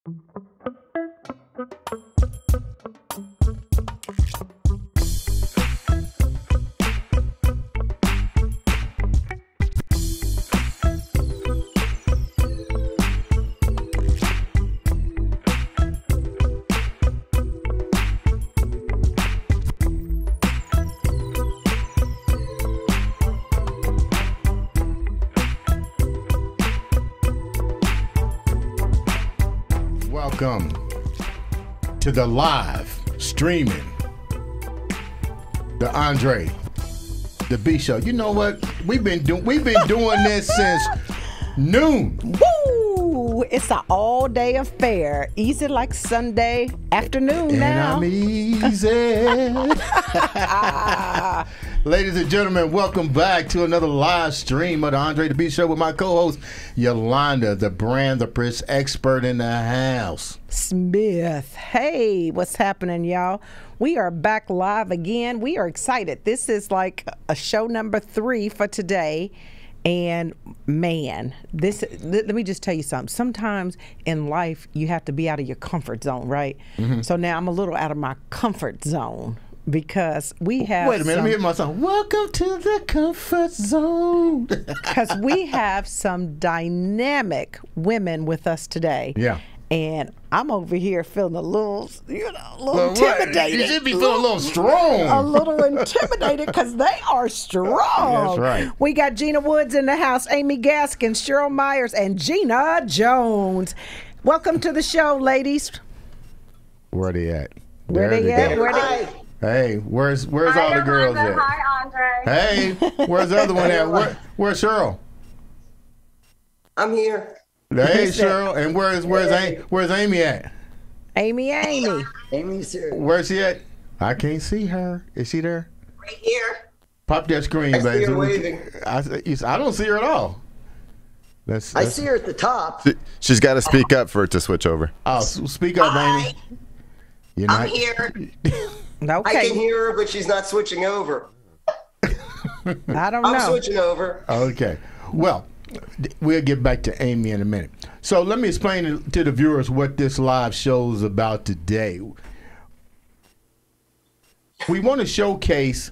Welcome to the live streaming, the Andre The Beast Show. You know what? We've been doing this since noon. Woo! It's an all-day affair. Easy like Sunday afternoon now. And I'm easy. Ladies and gentlemen, welcome back to another live stream of the Andre The Beast Show with my co-host, Yolanda, the brand, the Prince expert in the house. Smith. Hey, what's happening, y'all? We are back live again. We are excited. This is like a show number 3 for today. And man, let me just tell you something. Sometimes in life, you have to be out of your comfort zone, right? Mm-hmm. So now I'm a little out of my comfort zone because we have. Wait a minute, let me hear my song. Welcome to the comfort zone. Because we have some dynamic women with us today. Yeah. And I'm over here feeling a little, intimidated. You should be feeling a little strong. A little intimidated because they are strong. That's right. We got Gina Woods in the house, Amy Gaskins, Cheryl Mears, and Gina Jones. Welcome to the show, ladies. Where they at? Where they at? Hey, where's all the girls at? Hi, Andre. Hey, where's the other one at? Where's Cheryl? I'm here. Hey, Cheryl, and where's Amy at? Amy. Amy's here. Where's she at? I can't see her. Is she there? Right here. Pop that screen, I baby. see her waving. I don't see her at all. I see her at the top. She's got to speak up for it to switch over. Oh, speak up, Amy. I'm here. Okay. I can hear her, but she's not switching over. I don't know. I'm switching over. Okay. Well, we'll get back to Amy in a minute. So let me explain to the viewers what this live show is about today. We want to showcase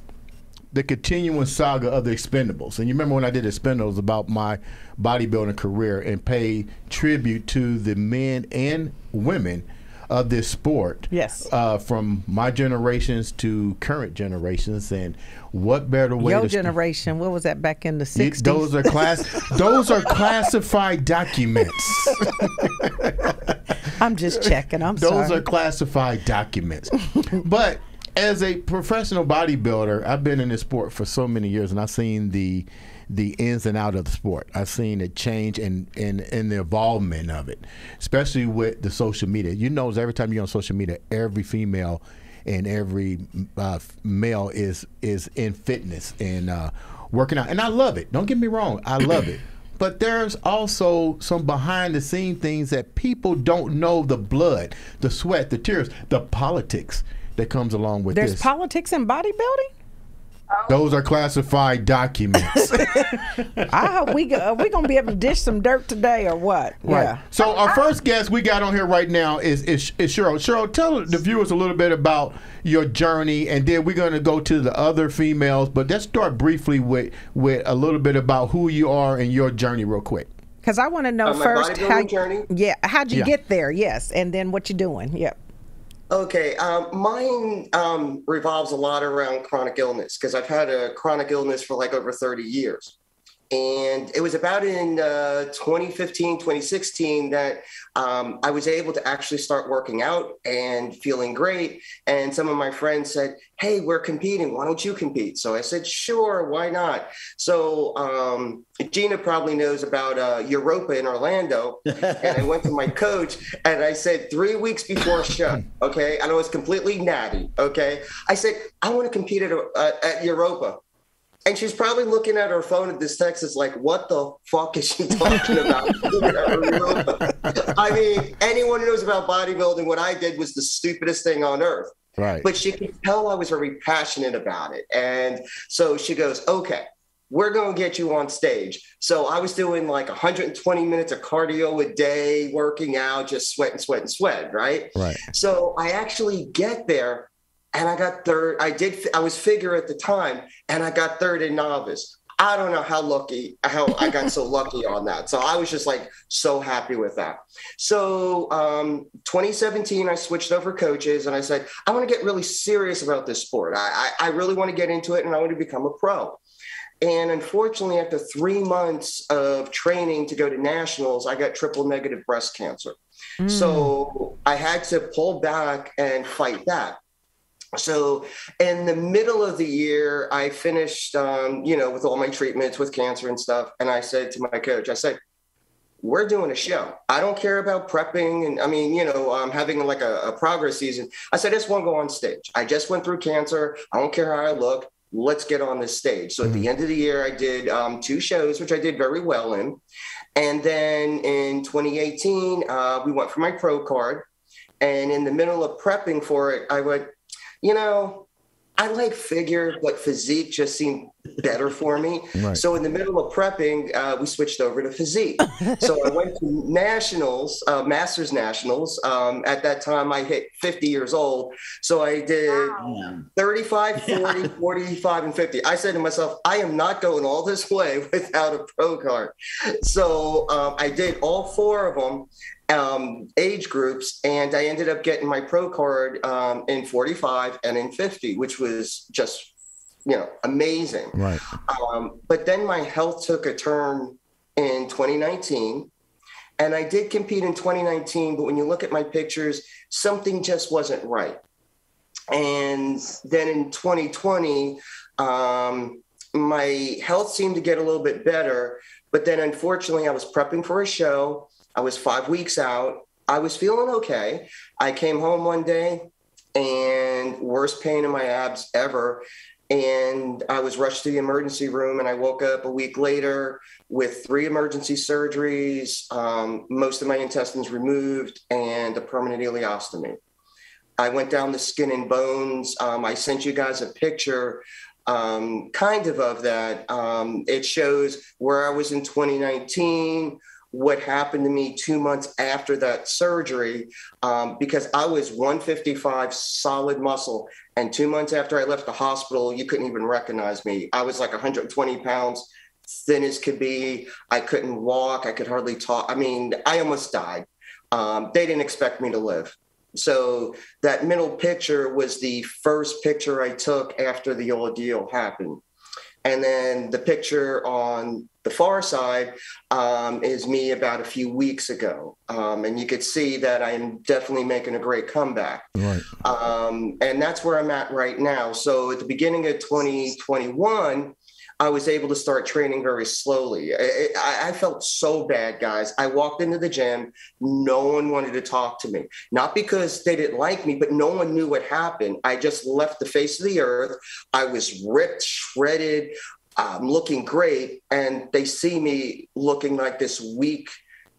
the continuing saga of the Expendables. And you remember when I did Expendables about my bodybuilding career and pay tribute to the men and women of this sport. Yes. From my generations to current generations, and what better way? Your generation, what was that back in the 60s? Those are classified documents. I'm just checking. Sorry. Those are classified documents. But as a professional bodybuilder, I've been in this sport for so many years, and I've seen the ins and out of the sport. I've seen it change and the involvement of it, especially with the social media. You know, every time you're on social media, every female and every male is in fitness and working out. And I love it. Don't get me wrong. I love it. But there's also some behind-the-scenes things that people don't know: the blood, the sweat, the tears, the politics that comes along with this. There's politics in bodybuilding? Those are classified documents. I hope we gonna be able to dish some dirt today, or what? Right. Yeah. So our first guest we got on here right now is Cheryl. Cheryl, tell the viewers a little bit about your journey, and then we're going to go to the other females. But let's start briefly with a little bit about who you are and your journey, real quick. Because I want to know My first journey? how'd you get there? Yes, and then what you doing? Yep. Okay, mine revolves a lot around chronic illness because I've had a chronic illness for like over 30 years. And it was about in 2015, 2016 that I was able to actually start working out and feeling great. And some of my friends said, hey, we're competing. Why don't you compete? So I said, sure, why not? So Gina probably knows about Europa in Orlando. And I went to my coach and I said 3 weeks before show, okay? And I was completely natty, okay? I said, I want to compete at Europa. And she's probably looking at her phone at this text. It's like, what the fuck is she talking about? I mean, anyone who knows about bodybuilding, what I did was the stupidest thing on earth. Right. But she could tell I was very passionate about it. And so she goes, okay, we're going to get you on stage. So I was doing like 120 minutes of cardio a day, working out, just sweat, right? Right. So I actually get there and I got third. I was figure at the time, and I got third in novice. I don't know how I got so lucky on that. So I was just like so happy with that. So 2017, I switched over coaches and I said, I want to get really serious about this sport. I really want to get into it and I want to become a pro. And unfortunately, after 3 months of training to go to nationals, I got triple negative breast cancer. So I had to pull back and fight that. So in the middle of the year, I finished, with all my treatments with cancer and stuff. And I said to my coach, I said, we're doing a show. I don't care about prepping. And having like a progress season. I said, I just want to go on stage. I just went through cancer. I don't care how I look. Let's get on this stage. So at the end of the year, I did 2 shows, which I did very well in. And then in 2018, we went for my pro card. And in the middle of prepping for it, I went, I like figure, but physique just seemed better for me. Right. So in the middle of prepping, we switched over to physique. So I went to nationals, Masters Nationals. At that time, I hit 50 years old. So I did 35, 40, 45, and 50. I said to myself, I am not going all this way without a pro card. So I did all 4 of them. Age groups, and I ended up getting my pro card in 45 and in 50, which was just, amazing. Right. But then my health took a turn in 2019, and I did compete in 2019, but when you look at my pictures, something just wasn't right. And then in 2020, my health seemed to get a little bit better, but then unfortunately I was prepping for a show. I was 5 weeks out. I was feeling okay. I came home one day and worst pain in my abs ever. And I was rushed to the emergency room, and I woke up a week later with 3 emergency surgeries, most of my intestines removed, and a permanent ileostomy. I went down the skin and bones. I sent you guys a picture kind of that. It shows where I was in 2019, what happened to me 2 months after that surgery, because I was 155 solid muscle. And 2 months after I left the hospital, you couldn't even recognize me. I was like 120 pounds, thin as could be. I couldn't walk. I could hardly talk. I almost died. They didn't expect me to live. So that middle picture was the first picture I took after the ordeal happened. And then the picture on the far side is me about a few weeks ago. And you could see that I'm definitely making a great comeback. Right. And that's where I'm at right now. So at the beginning of 2021, I was able to start training very slowly. I felt so bad, guys. I walked into the gym. No one wanted to talk to me. Not because they didn't like me, but no one knew what happened. I just left the face of the earth. I was ripped, shredded, looking great. And they see me looking like this weak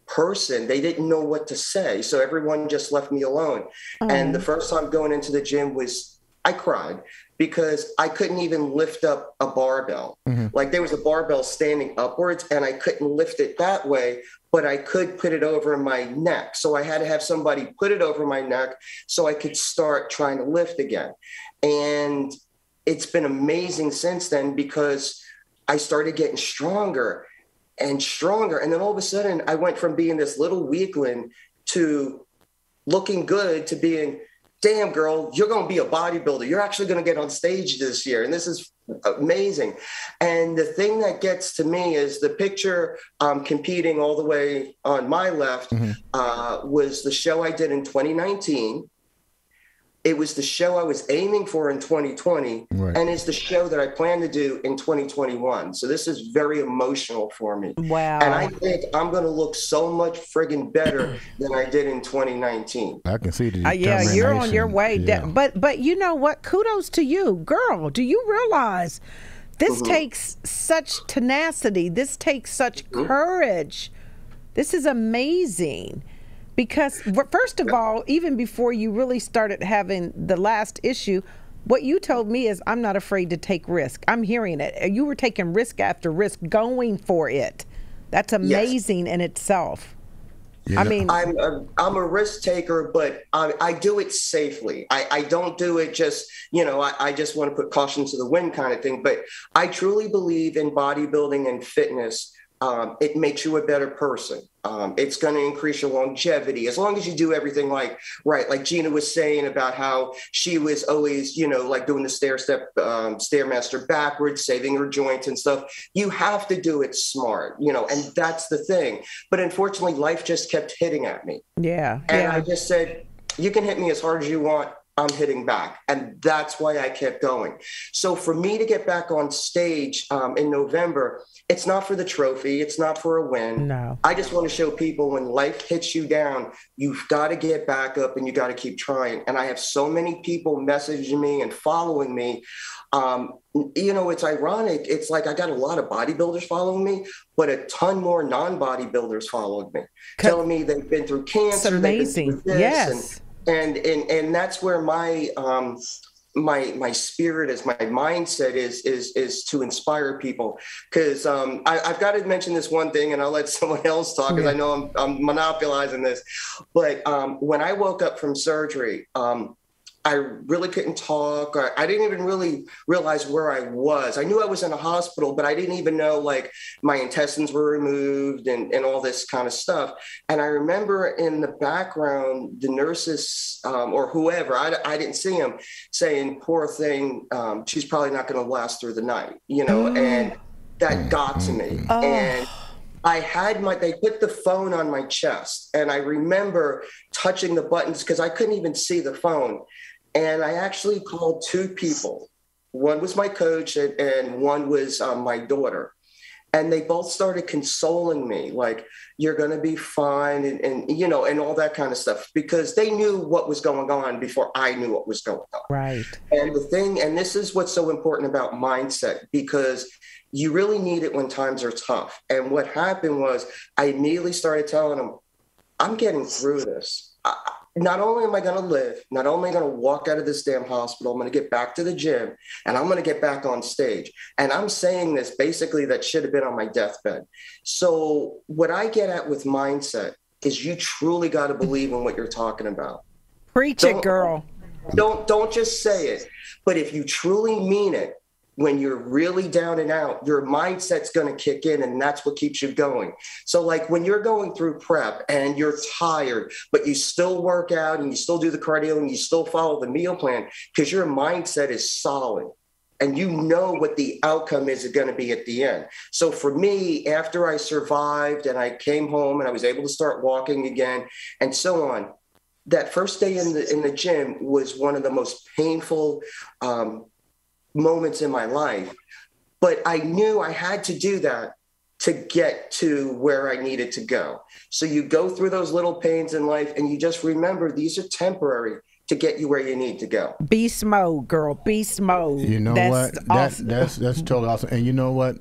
person. They didn't know what to say. So everyone just left me alone. And the first time going into the gym I cried because I couldn't even lift up a barbell. Like there was a barbell standing upwards and I couldn't lift it that way, but I could put it over my neck. So I had to have somebody put it over my neck so I could start trying to lift again. And it's been amazing since then because I started getting stronger and stronger. And then all of a sudden I went from being this little weakling to looking good to being, damn, girl, you're going to be a bodybuilder. You're actually going to get on stage this year. And this is amazing. And the thing that gets to me is the picture competing all the way on my left was the show I did in 2019. It was the show I was aiming for in 2020, and it's the show that I plan to do in 2021. So this is very emotional for me. Wow. And I think I'm going to look so much friggin' better than I did in 2019. I can see the yeah, you're on your way. Yeah. But you know what? Kudos to you. Girl, do you realize this takes such tenacity? This takes such courage. This is amazing. Because first of all, even before you really started having the last issue, What you told me is I'm not afraid to take risk. I'm hearing it. You were taking risk after risk, going for it. That's amazing in itself. I mean, I'm a risk taker, but I do it safely. I don't do it just, I just want to put caution to the wind kind of thing. But I truly believe in bodybuilding and fitness. It makes you a better person. It's going to increase your longevity as long as you do everything right. Like Gina was saying about how she was always, like doing the Stairmaster backwards, saving her joints and stuff. You have to do it smart, and that's the thing. But unfortunately, life just kept hitting at me. Yeah. And I just said, you can hit me as hard as you want. I'm hitting back. And that's why I kept going. So for me to get back on stage in November, it's not for the trophy. It's not for a win. No. I just want to show people when life hits you down, you've got to get back up and you got to keep trying. And I have so many people messaging me and following me. It's ironic. It's like I got a lot of bodybuilders following me, but a ton more non-bodybuilders followed me, telling me they've been through cancer. It's amazing. Yes. And that's where my spirit is, my mindset is to inspire people. Because I've got to mention this one thing, and I'll let someone else talk because I know I'm monopolizing this. But when I woke up from surgery, I really couldn't talk. I didn't even really realize where I was. I knew I was in a hospital, but I didn't even know like my intestines were removed and all this kind of stuff. And I remember in the background, the nurses or whoever, I didn't see them, saying, poor thing, she's probably not going to last through the night, and that got to me. And I had they put the phone on my chest, and I remember touching the buttons because I couldn't even see the phone. And I actually called two people. One was my coach and one was my daughter. And they both started consoling me, like, you're going to be fine and all that kind of stuff, because they knew what was going on before I knew what was going on. Right. And this is what's so important about mindset, because you really need it when times are tough. And what happened was I immediately started telling them, I'm getting through this. Not only am I going to live, not only am I going to walk out of this damn hospital, I'm going to get back to the gym and I'm going to get back on stage. And I'm saying this basically that should have been on my deathbed. So what I get at with mindset is you truly got to believe in what you're talking about. Preach it, girl. Don't just say it. But if you truly mean it, when you're really down and out, your mindset's going to kick in, and that's what keeps you going. So like when you're going through prep and you're tired, but you still work out and you still do the cardio and you still follow the meal plan because your mindset is solid and you know what the outcome is going to be at the end. So for me, after I survived and I came home and I was able to start walking again and so on, that first day in the gym was one of the most painful moments in my life, but I knew I had to do that to get to where I needed to go. So you go through those little pains in life and you just remember these are temporary to get you where you need to go. Beast mode, girl. Beast mode. You know that's what? Awesome. That's totally awesome. And you know what?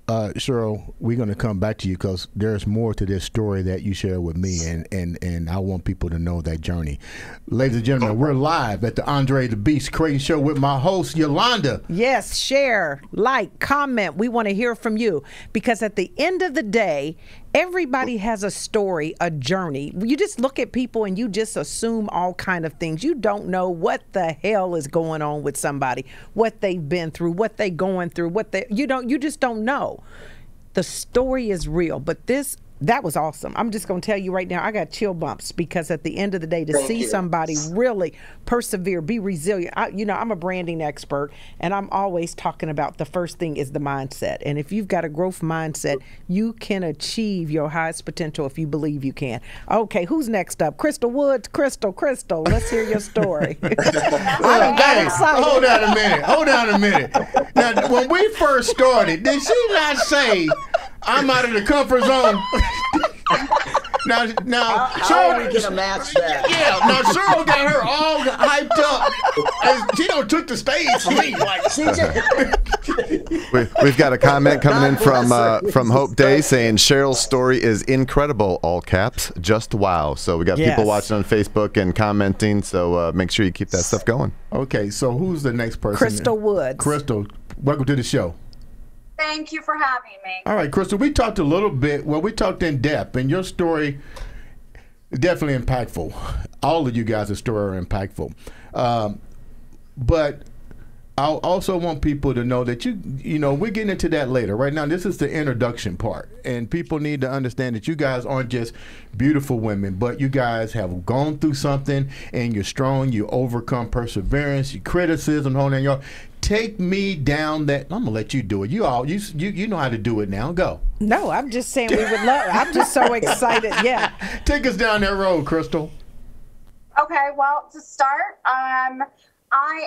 Cheryl, we're going to come back to you because there's more to this story that you share with me, and I want people to know that journey. Ladies and gentlemen, we're live at the Andre The Beast Crayton Show with my host, Yolanda. Yes, share, like, comment. We want to hear from you because at the end of the day, everybody has a story, a journey. You just look at people and you just assume all kind of things. You don't know what the hell is going on with somebody, what they've been through, what they going through, you just don't know. The story is real, but that was awesome. I'm just going to tell you right now, I got chill bumps because at the end of the day, to see somebody really persevere, be resilient. I'm a branding expert, and I'm always talking about the first thing is the mindset. And if you've got a growth mindset, you can achieve your highest potential if you believe you can. Okay, who's next up? Crystal Woods. Crystal, let's hear your story. I got excited. Hold on a minute. Now, when we first started, did she not say, I'm out of the comfort zone? Now, how are we gonna match that? Yeah, now Cheryl got her all hyped up. And she took the stage for me. Like, We've got a comment coming in from Hope Day saying Cheryl's story is incredible, all caps, just wow. So we got people watching on Facebook and commenting, so make sure you keep that stuff going. Okay, so who's the next person? Crystal Woods. Crystal, welcome to the show. Thank you for having me. All right, Crystal, we talked a little bit, we talked in depth, and your story is definitely impactful. All of you guys' story are impactful. But I also want people to know that you know, we're getting into that later. Right now, this is the introduction part, and people need to understand that you guys aren't just beautiful women, but you guys have gone through something, and you're strong. You overcome perseverance, you criticism, holding y'all. Take me down that. I'm gonna let you do it. You know how to do it now. Go. No, I'm just saying we would love. I'm just so excited. Yeah. Take us down that road, Crystal. Okay, well, to start, I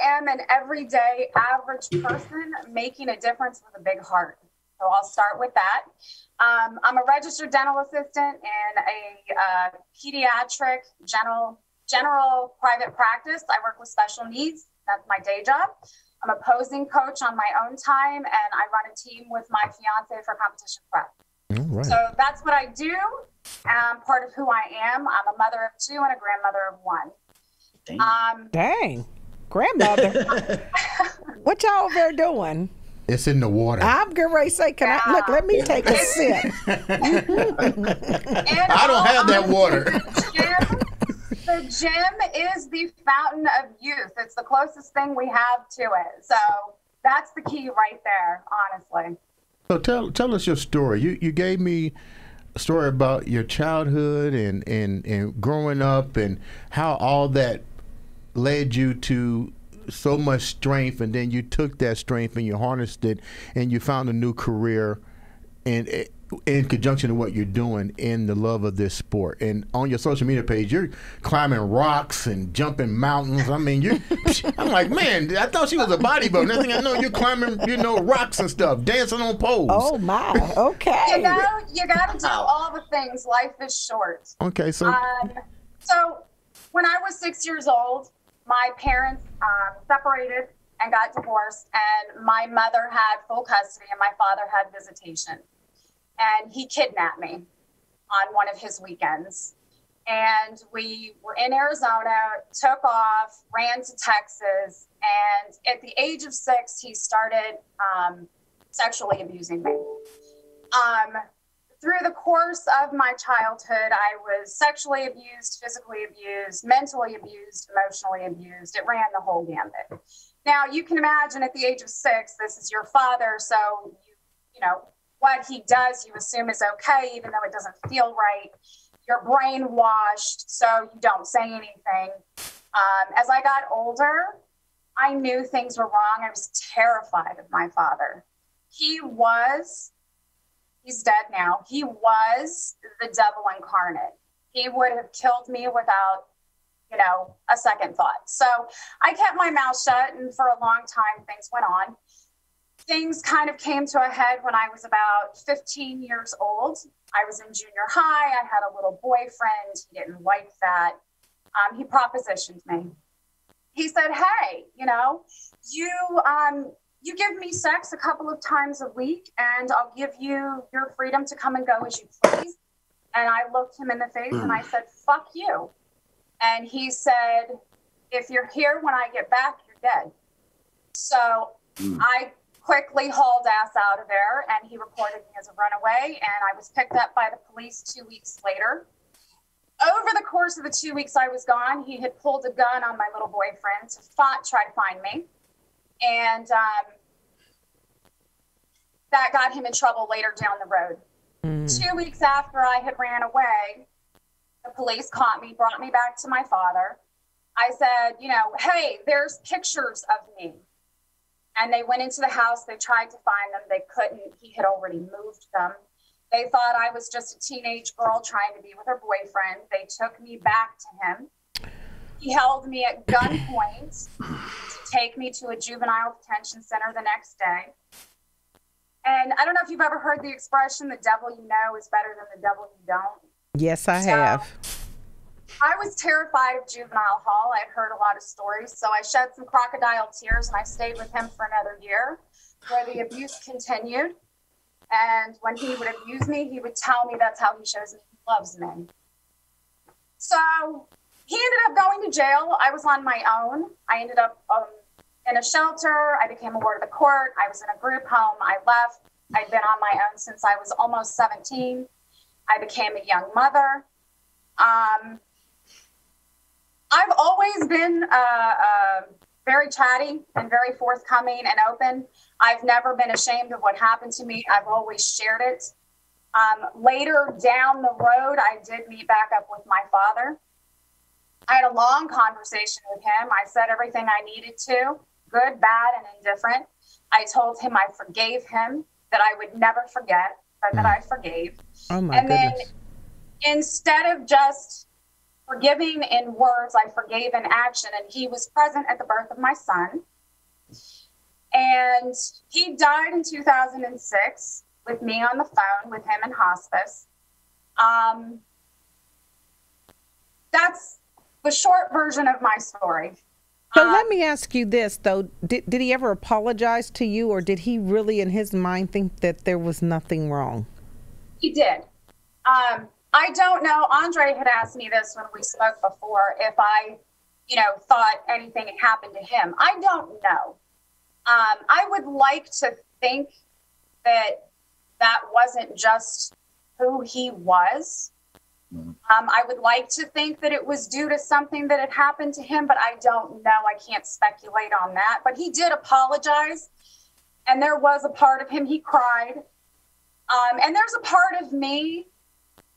am an everyday average person making a difference with a big heart. So I'll start with that. I'm a registered dental assistant in a pediatric general private practice. I work with special needs. That's my day job. I'm a posing coach on my own time, and I run a team with my fiance for competition prep. All right. So that's what I do. Part of who I am. I'm a mother of 2 and a grandmother of 1. Dang. Grandmother. What y'all over there doing? It's in the water. I'm getting ready to say, look, let me take a sip. I don't have that water. The gym is the fountain of youth. It's the closest thing we have to it. So that's the key right there, honestly. So tell us your story. You gave me a story about your childhood and growing up and how all that led you to so much strength, and then you took that strength and you harnessed it and you found a new career in conjunction to what you're doing in the love of this sport. And on your social media page, you're climbing rocks and jumping mountains. I mean, I'm like, man, I thought she was a bodybuilder. Next thing I know, you're climbing, rocks and stuff, dancing on poles. Oh my, okay. You got to do all the things. Life is short. Okay, so when I was 6 years old, my parents separated and got divorced, and my mother had full custody and my father had visitation. And he kidnapped me on one of his weekends. And we were in Arizona, took off, ran to Texas. And at the age of 6, he started sexually abusing me. Through the course of my childhood, I was sexually abused, physically abused, mentally abused, emotionally abused. It ran the whole gambit. Now, you can imagine at the age of 6, this is your father, so you know, what he does, you assume is okay, even though it doesn't feel right. You're brainwashed, so you don't say anything. As I got older, I knew things were wrong. I was terrified of my father. He's dead now. He was the devil incarnate. He would have killed me without, a second thought. So I kept my mouth shut, and for a long time, things went on. Things kind of came to a head when I was about 15 years old. I was in junior high. I had a little boyfriend. He didn't like that. He propositioned me. He said, hey, you give me sex a couple of times a week, and I'll give you your freedom to come and go as you please. And I looked him in the face and I said, fuck you. And he said, if you're here when I get back, you're dead. So I quickly hauled ass out of there, and he reported me as a runaway, and I was picked up by the police 2 weeks later. Over the course of the 2 weeks I was gone, he had pulled a gun on my little boyfriend to try to find me. And that got him in trouble later down the road. 2 weeks after I had ran away, the police caught me, brought me back to my father. I said, hey, there's pictures of me. And they went into the house. They tried to find them. They couldn't. He had already moved them. They thought I was just a teenage girl trying to be with her boyfriend. They took me back to him. He held me at gunpoint to take me to a juvenile detention center the next day. And I don't know if you've ever heard the expression, the devil you know is better than the devil you don't. Yes, I have. I was terrified of juvenile hall. I'd heard a lot of stories, so I shed some crocodile tears, and I stayed with him for another year. where the abuse continued. And when he would abuse me, he would tell me that's how he shows me he loves me. So he ended up going to jail. I was on my own. I ended up in a shelter. I became a ward of the court. I was in a group home. I left. I'd been on my own since I was almost 17. I became a young mother. I've always been very chatty and very forthcoming and open. I've never been ashamed of what happened to me. I've always shared it. Later down the road, I did meet back up with my father. I had a long conversation with him. I said everything I needed to, good, bad, and indifferent. I told him I forgave him, that I would never forget, but that I forgave. Oh my goodness. Then instead of just forgiving in words, I forgave in action. And he was present at the birth of my son. And he died in 2006 with me on the phone with him in hospice. That's the short version of my story. So let me ask you this, though. Did he ever apologize to you, or did he really, in his mind, think that there was nothing wrong? He did. I don't know. Andre had asked me this when we spoke before, if I, thought anything had happened to him. I don't know. I would like to think that that wasn't just who he was. I would like to think that it was due to something that had happened to him, but I don't know. I can't speculate on that. But he did apologize, and there was a part of him, he cried. And there's a part of me,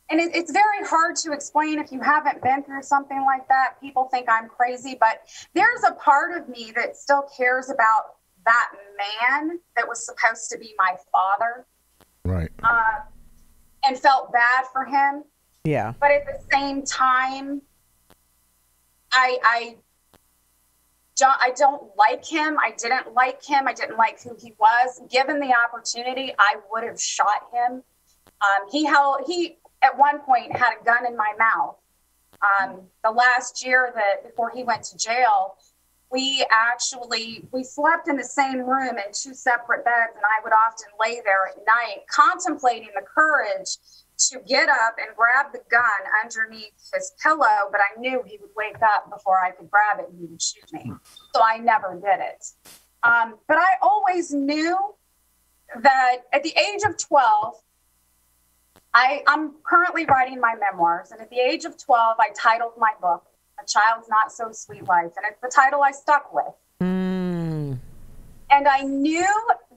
and it's very hard to explain if you haven't been through something like that. People think I'm crazy, but there's a part of me that still cares about that man that was supposed to be my father. Right. And felt bad for him. Yeah. But at the same time, I don't like him. I didn't like him. I didn't like who he was. Given the opportunity, I would have shot him. He at one point had a gun in my mouth. The last year before he went to jail, we slept in the same room in two separate beds, and I would often lay there at night contemplating the courage to get up and grab the gun underneath his pillow, but I knew he would wake up before I could grab it and he would shoot me. So I never did it. But I always knew that at the age of 12, I'm currently writing my memoirs, and at the age of 12, I titled my book, A Child's Not So Sweet Life, and it's the title I stuck with. And I knew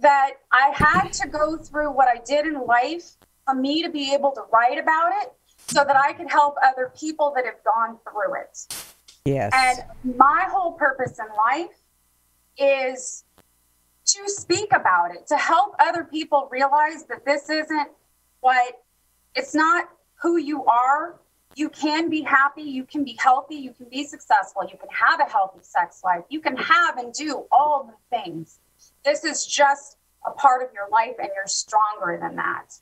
that I had to go through what I did in life for me to be able to write about it so that I could help other people that have gone through it. Yes. And my whole purpose in life is to speak about it, to help other people realize that this isn't it's not who you are. You can be happy, you can be healthy, you can be successful, you can have a healthy sex life, you can have and do all the things. This is just a part of your life, and you're stronger than that.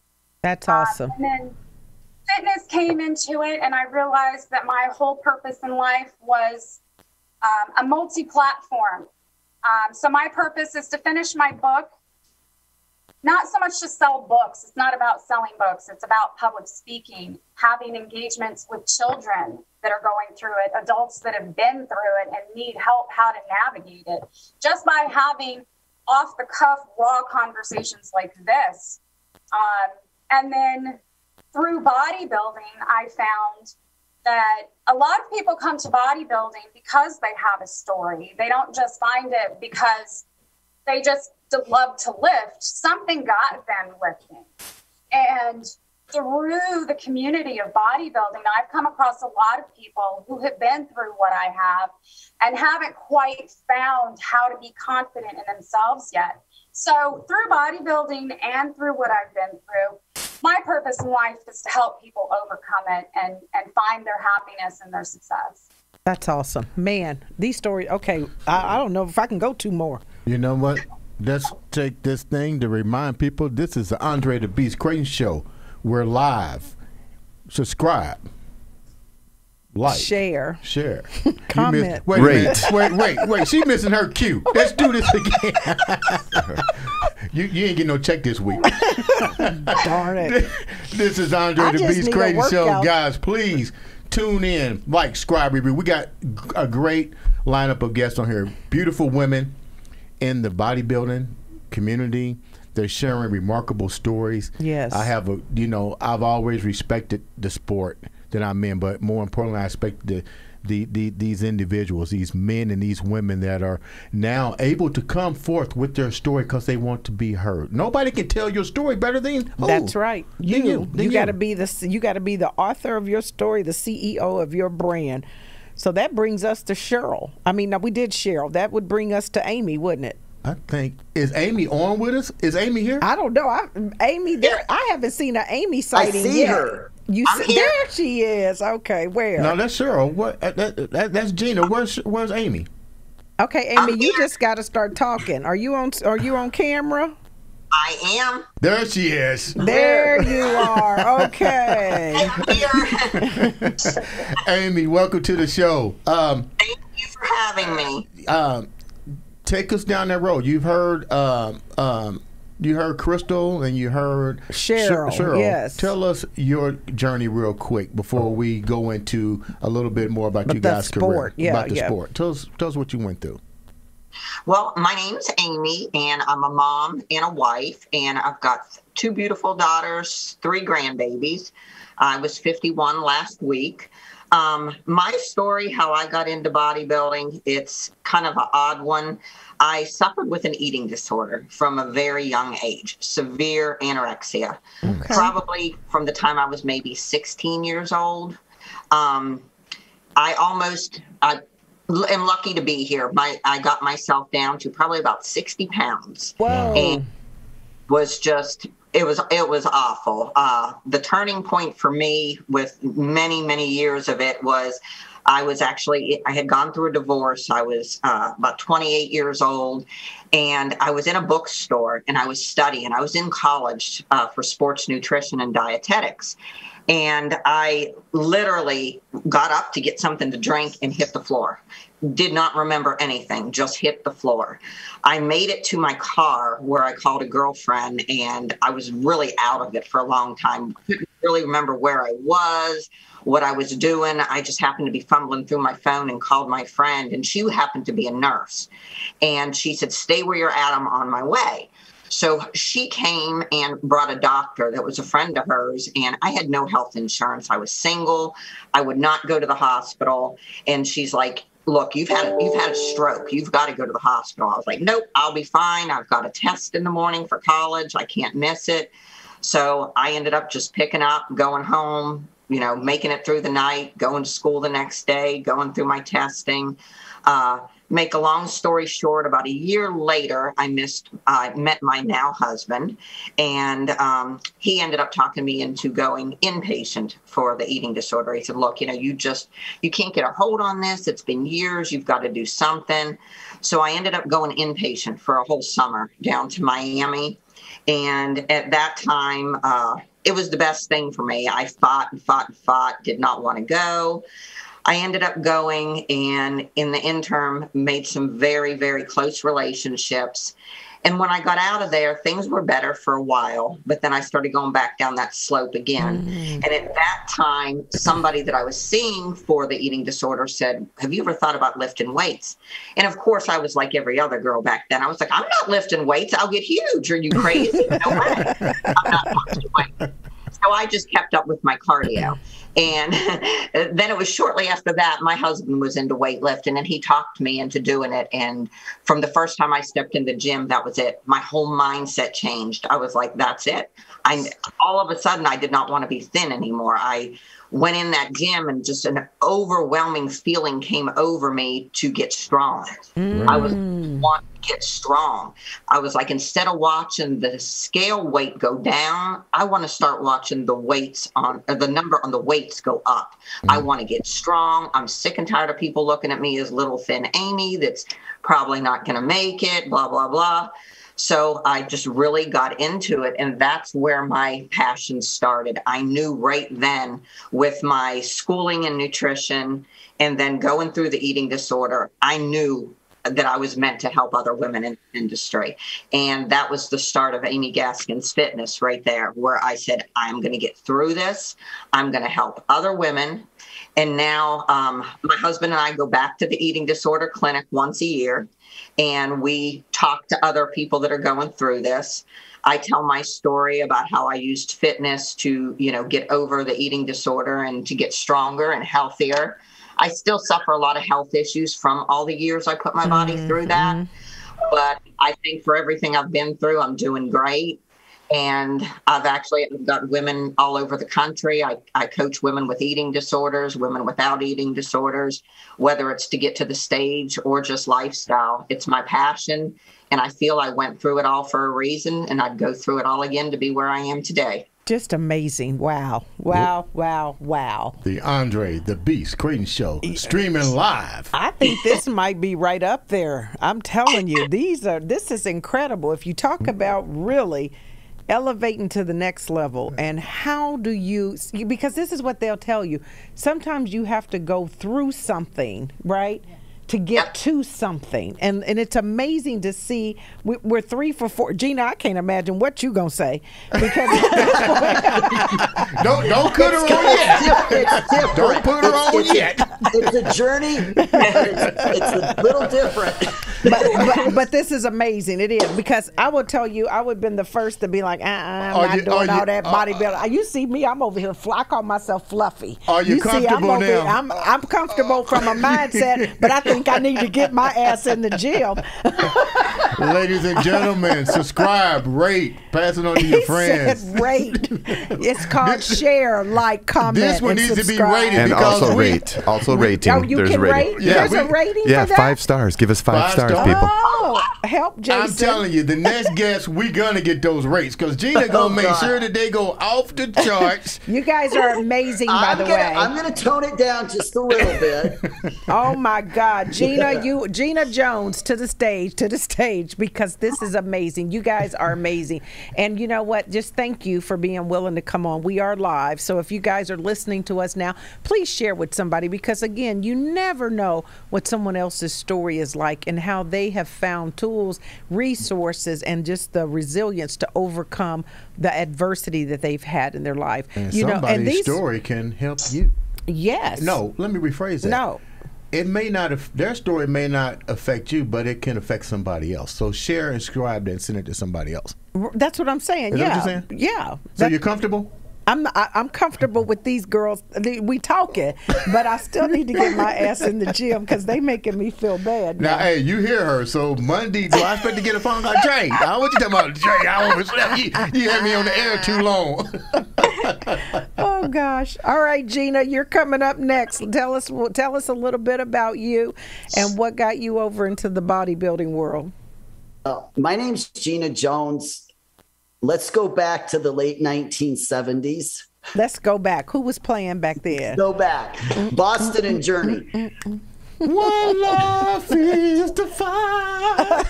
That's awesome. And then fitness came into it, and I realized that my whole purpose in life was a multi-platform. So my purpose is to finish my book, not so much to sell books. It's not about selling books. It's about public speaking, having engagements with children that are going through it, adults that have been through it and need help how to navigate it. Just by having off-the-cuff, raw conversations like this. And then through bodybuilding, I found that a lot of people come to bodybuilding because they have a story. They don't just find it because they just love to lift. Something got them lifting. And through the community of bodybuilding, I've come across a lot of people who have been through what I have and haven't quite found how to be confident in themselves yet. So through bodybuilding and through what I've been through, my purpose in life is to help people overcome it and find their happiness and their success. That's awesome. Man, these stories, okay, I don't know if I can go two more. You know what? Let's take this thing to remind people this is the Andre The Beast Crayton Show. We're live. Subscribe. Like. Share. Comment. Wait. She missing her cue. Let's do this again. You ain't getting no check this week. Darn it. This is Andre the Beast Crayton Show. Guys, please tune in, like, subscribe, review. We got a great lineup of guests on here. Beautiful women in the bodybuilding community. They're sharing remarkable stories. Yes. I've always respected the sport that I'm in, but more importantly, I respect these individuals, these men and these women that are now able to come forth with their story because they want to be heard. Nobody can tell your story better than who? That's right. You got to be you got to be the author of your story, the CEO of your brand. So that brings us to Cheryl. I mean, now we did Cheryl. That would bring us to Amy, wouldn't it? I think, is Amy on with us? Is Amy here? I don't know. Amy, there. I haven't seen an Amy sighting yet. I see her. There she is. Okay, where? No, that's Cheryl. What? That's Gina. Where's Amy? Okay, Amy, you just got to start talking. Are you on camera? I am. There she is. There you are. Okay. Amy, welcome to the show. Thank you for having me. Take us down that road. You've heard you heard Crystal and you heard Cheryl. Yes. Tell us your journey real quick before we go into a little bit more about you guys' career. About the sport. Tell us what you went through. Well, my name's Amy, and I'm a mom and a wife, and I've got 2 beautiful daughters, 3 grandbabies. I was 51 last week. My story, how I got into bodybuilding, it's kind of an odd one. I suffered with an eating disorder from a very young age, severe anorexia, probably from the time I was maybe 16 years old. I am lucky to be here. I got myself down to probably about 60 pounds. Whoa. And it was awful. The turning point for me with many, many years of it was I had gone through a divorce. I was about 28 years old, and I was in a bookstore and I was studying. I was in college for sports nutrition and dietetics. And I literally got up to get something to drink and hit the floor. Did not remember anything, just hit the floor. I made it to my car where I called a girlfriend, and I was really out of it for a long time. Couldn't really remember where I was, what I was doing. I just happened to be fumbling through my phone and called my friend, and she happened to be a nurse. And she said, "Stay where you're at, I'm on my way." So she came and brought a doctor that was a friend of hers, and I had no health insurance. I was single. I would not go to the hospital. And she's like, "Look, you've had a stroke. You've got to go to the hospital." I was like, "Nope, I'll be fine. I've got a test in the morning for college. I can't miss it." So I ended up just picking up, going home, making it through the night, going to school the next day, going through my testing. Make a long story short, about a year later, I met my now husband, and he ended up talking me into going inpatient for the eating disorder. He said, "Look, you can't get a hold on this. It's been years. You've got to do something." So I ended up going inpatient for a whole summer down to Miami. And at that time, it was the best thing for me. I fought and fought and fought, did not want to go. I ended up going, and in the interim made some very, very close relationships. And when I got out of there, things were better for a while, but then I started going back down that slope again. And at that time, somebody that I was seeing for the eating disorder said, "Have you ever thought about lifting weights?" And of course, I was like every other girl back then. I was like, "I'm not lifting weights. I'll get huge. Are you crazy? No way. I'm not lifting weights." So I just kept up with my cardio. And then it was shortly after that, my husband was into weightlifting, and he talked me into doing it. And from the first time I stepped in the gym, that was it. My whole mindset changed. I was like, that's it. All of a sudden, I did not want to be thin anymore. I went in that gym, and just an overwhelming feeling came over me to get strong. I was wanting to get strong. I was like, instead of watching the scale weight go down, I want to start watching the weights the number on the weights go up. I want to get strong. I'm sick and tired of people looking at me as little thin Amy that's probably not going to make it, blah, blah, blah. So I just really got into it, and that's where my passion started. I knew right then, with my schooling in nutrition and then going through the eating disorder, I knew that I was meant to help other women in the industry. And that was the start of Amy Gaskins Fitness right there, where I said, I'm going to get through this. I'm going to help other women. And now my husband and I go back to the eating disorder clinic once a year, and we talk to other people that are going through this. I tell my story about how I used fitness to, get over the eating disorder and to get stronger and healthier. I still suffer a lot of health issues from all the years I put my body through that. But I think for everything I've been through, I'm doing great. And I've got women all over the country. I coach women with eating disorders, women without eating disorders, whether it's to get to the stage or just lifestyle. It's my passion. And I feel I went through it all for a reason, and I'd go through it all again to be where I am today. Just amazing. Wow. Wow, wow, wow. The Andre The Beast Crayton Show, streaming live. I think this might be right up there. I'm telling you, this is incredible. If you talk about really elevating to the next level, and how do you, because this is what they'll tell you. Sometimes you have to go through something, right? To get to something, and it's amazing to see. We're 3 for 4. Gina, I can't imagine what you gonna say, because don't put her on yet. Don't put her on yet. It's a journey. It's a little different. But this is amazing. It is, because I will tell you, I would have been the first to be like, I'm not doing all that bodybuilding. You see me, I'm over here. I call myself fluffy. Are you comfortable now? I'm comfortable from a mindset, but I think I need to get my ass in the gym. Ladies and gentlemen, subscribe, rate, pass it on to your friends. Said rate. It's called share, like, comment, this one and needs subscribe. to be rated. And also rate. Also rating. Oh, you can rate? Yeah, There's a rating for that? 5 stars. Give us 5 stars, people. Oh, help, Jason. I'm telling you, the next guest, we're going to get those rates, because Gina going to make sure that they go off the charts. You guys are amazing, by the way. I'm going to tone it down just a little bit. Oh, my God. Gina Jones, to the stage, because this is amazing. You guys are amazing. And you know what? Just thank you for being willing to come on. We are live. So if you guys are listening to us now, please share with somebody, because, again, you never know what someone else's story is like and how they have found tools, resources, and just the resilience to overcome the adversity that they've had in their life. And somebody's story can help you. Yes. No, let me rephrase that. No. It may not, their story may not affect you, but it can affect somebody else. So share and subscribe and send it to somebody else. That's what I'm saying. Is yeah. that what you're saying? Yeah. So you're comfortable? I'm comfortable with these girls. We talking, but I still need to get my ass in the gym, because they making me feel bad. Now, hey, you hear her. So Monday, do I expect to get a phone call? Jay, I want you talking about Jay. I overslept. You had me on the air too long. Oh gosh! All right, Gina, you're coming up next. Tell us a little bit about you and what got you over into the bodybuilding world. My name's Gina Jones. Let's go back to the late 1970s. Let's go back. Who was playing back then? Go back. Boston and Journey. One love is the fire.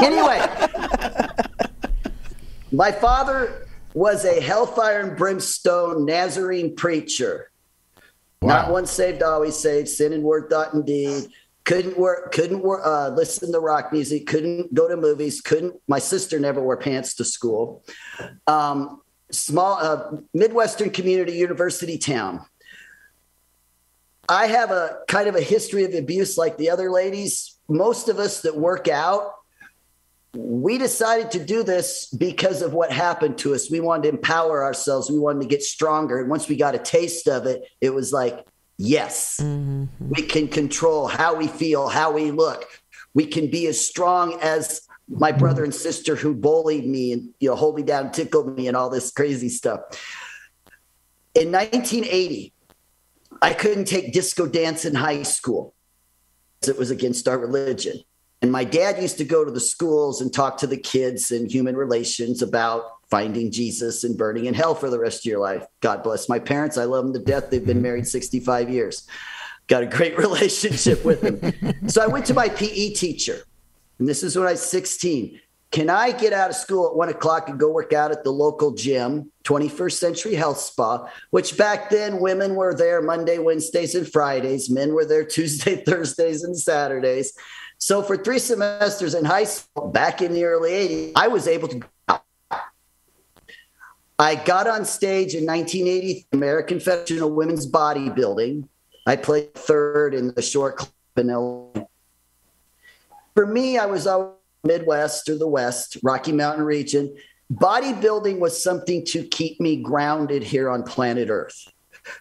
Anyway, my father was a hellfire and brimstone Nazarene preacher. Wow. Not once saved, always saved, sin in word, thought, and deed. Couldn't listen to rock music, couldn't go to movies, my sister never wore pants to school. Small Midwestern community university town. I have a kind of a history of abuse like the other ladies. Most of us that work out, we decided to do this because of what happened to us. We wanted to empower ourselves. We wanted to get stronger. And once we got a taste of it, it was like, yes, we can control how we feel, how we look. We can be as strong as my brother and sister who bullied me and hold me down, tickled me, and all this crazy stuff. In 1980, I couldn't take disco dance in high school. It was against our religion. And my dad used to go to the schools and talk to the kids in human relations about finding Jesus and burning in hell for the rest of your life. God bless my parents. I love them to death. They've been married 65 years. Got a great relationship with them. So I went to my PE teacher, and this is when I was 16. can I get out of school at 1 o'clock and go work out at the local gym, 21st Century Health Spa, which back then women were there Monday, Wednesdays, and Fridays. Men were there Tuesday, Thursdays, and Saturdays. So for 3 semesters in high school, back in the early 80s, I was able to go out. I got on stage in 1980, American Federation of Women's Bodybuilding. I played third in the short club in LA. For me, I was always Midwest or the West, Rocky Mountain region. Bodybuilding was something to keep me grounded here on planet Earth.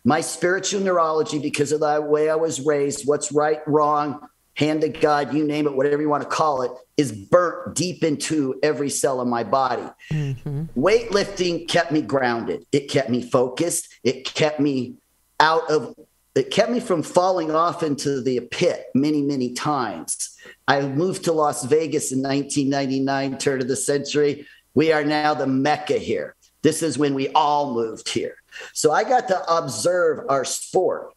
My spiritual neurology, because of the way I was raised, what's right, wrong, hand of God, you name it, whatever you want to call it, is burnt deep into every cell of my body. Mm-hmm. Weightlifting kept me grounded. It kept me focused. It kept me from falling off into the pit many, many times. I moved to Las Vegas in 1999, turn of the century. We are now the Mecca here. This is when we all moved here. So I got to observe our sport.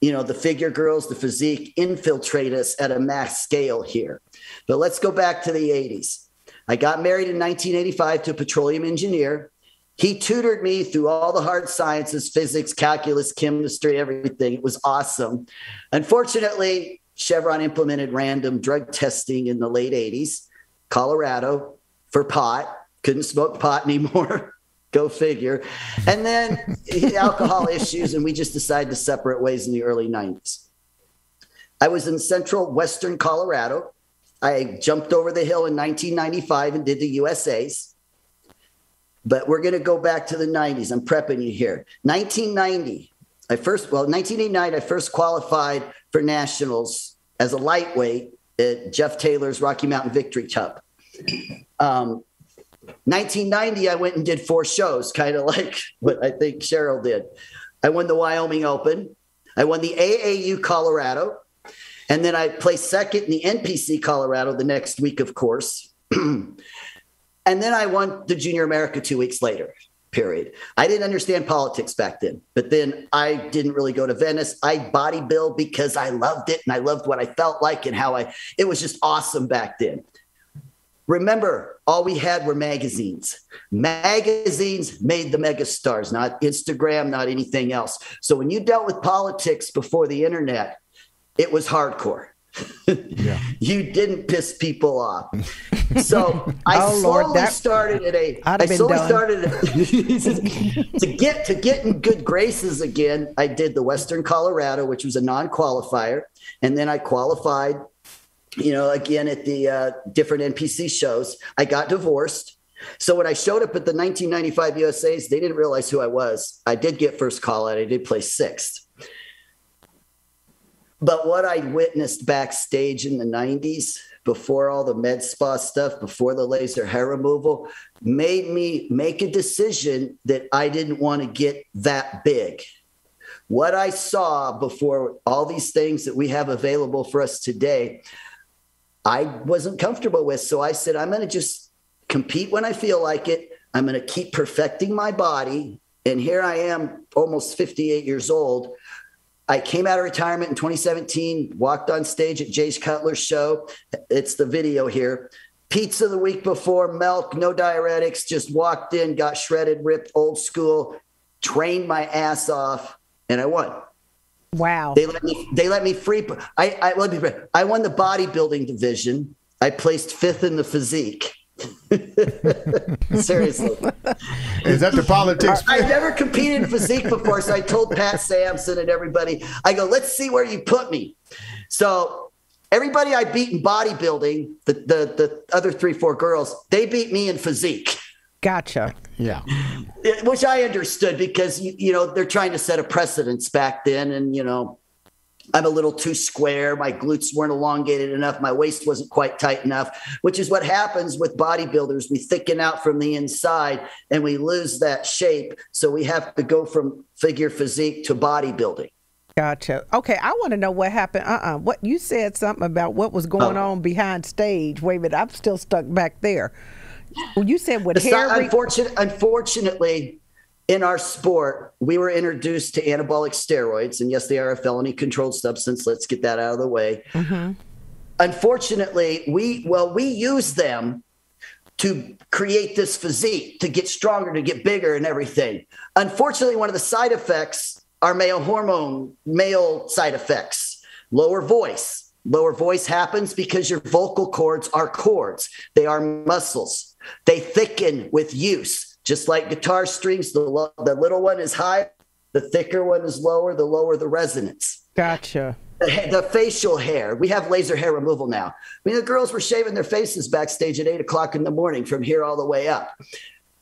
You know, the figure girls, the physique, infiltrate us at a mass scale here. But let's go back to the 80s. I got married in 1985 to a petroleum engineer. He tutored me through all the hard sciences, physics, calculus, chemistry, everything. It was awesome. Unfortunately, Chevron implemented random drug testing in the late 80s, Colorado, for pot. Couldn't smoke pot anymore. Go figure. And then alcohol issues, and we just decided to separate ways in the early 90s. I was in central western Colorado. I jumped over the hill in 1995 and did the USAs. But we're going to go back to the 90s. I'm prepping you here. 1989, I first qualified for nationals as a lightweight at Jeff Taylor's Rocky Mountain Victory Cup. 1990, I went and did 4 shows, kind of like what I think Cheryl did. I won the Wyoming Open. I won the AAU Colorado. And then I placed second in the NPC Colorado the next week, of course. And then I won the Junior America 2 weeks later, period. I didn't understand politics back then, but then I didn't really go to Venice. I bodybuild because I loved it and I loved what I felt like and it was just awesome back then. Remember, all we had were magazines. Magazines made the megastars, not Instagram, not anything else. So when you dealt with politics before the internet, it was hardcore. Yeah. You didn't piss people off. So I started to get in good graces again. I did the Western Colorado, which was a non-qualifier. And then I qualified, again at the different NPC shows. I got divorced. So when I showed up at the 1995 USAs, they didn't realize who I was. I did get first call out. I did place 6th. But what I witnessed backstage in the 90s, before all the med spa stuff, before the laser hair removal, made me make a decision that I didn't want to get that big. What I saw before all these things that we have available for us today, I wasn't comfortable with. So I said, I'm going to just compete when I feel like it. I'm going to keep perfecting my body. And here I am, almost 58 years old. I came out of retirement in 2017, walked on stage at Jay's Cutler's show. It's the video here. Pizza the week before, milk, no diuretics, just walked in, got shredded, ripped, old school, trained my ass off, and I won. Wow. They let me free. I won the bodybuilding division. I placed 5th in the physique. Seriously. Is that the politics? I never competed in physique before, so I told Pat Sampson and everybody, I go, let's see where you put me. So everybody I beat in bodybuilding, the other 3-4 girls, they beat me in physique. Gotcha. Yeah. Which I understood because, they're trying to set a precedence back then. And, I'm a little too square. My glutes weren't elongated enough. My waist wasn't quite tight enough, which is what happens with bodybuilders. We thicken out from the inside and we lose that shape. So we have to go from figure physique to bodybuilding. Gotcha. Okay, I want to know what happened. What you said something about what was going on behind stage. Wait a minute, I'm still stuck back there. Well, you said with hair. Unfortunately, in our sport, we were introduced to anabolic steroids, and yes, they are a felony-controlled substance. Let's get that out of the way. Mm-hmm. Unfortunately, we use them to create this physique, to get stronger, to get bigger and everything. Unfortunately, one of the side effects are male side effects. Lower voice. Lower voice happens because your vocal cords are cords. They are muscles. They thicken with use. Just like guitar strings, the little one is high, the thicker one is lower, the lower the resonance. Gotcha. The facial hair. We have laser hair removal now. I mean, the girls were shaving their faces backstage at 8 o'clock in the morning from here all the way up.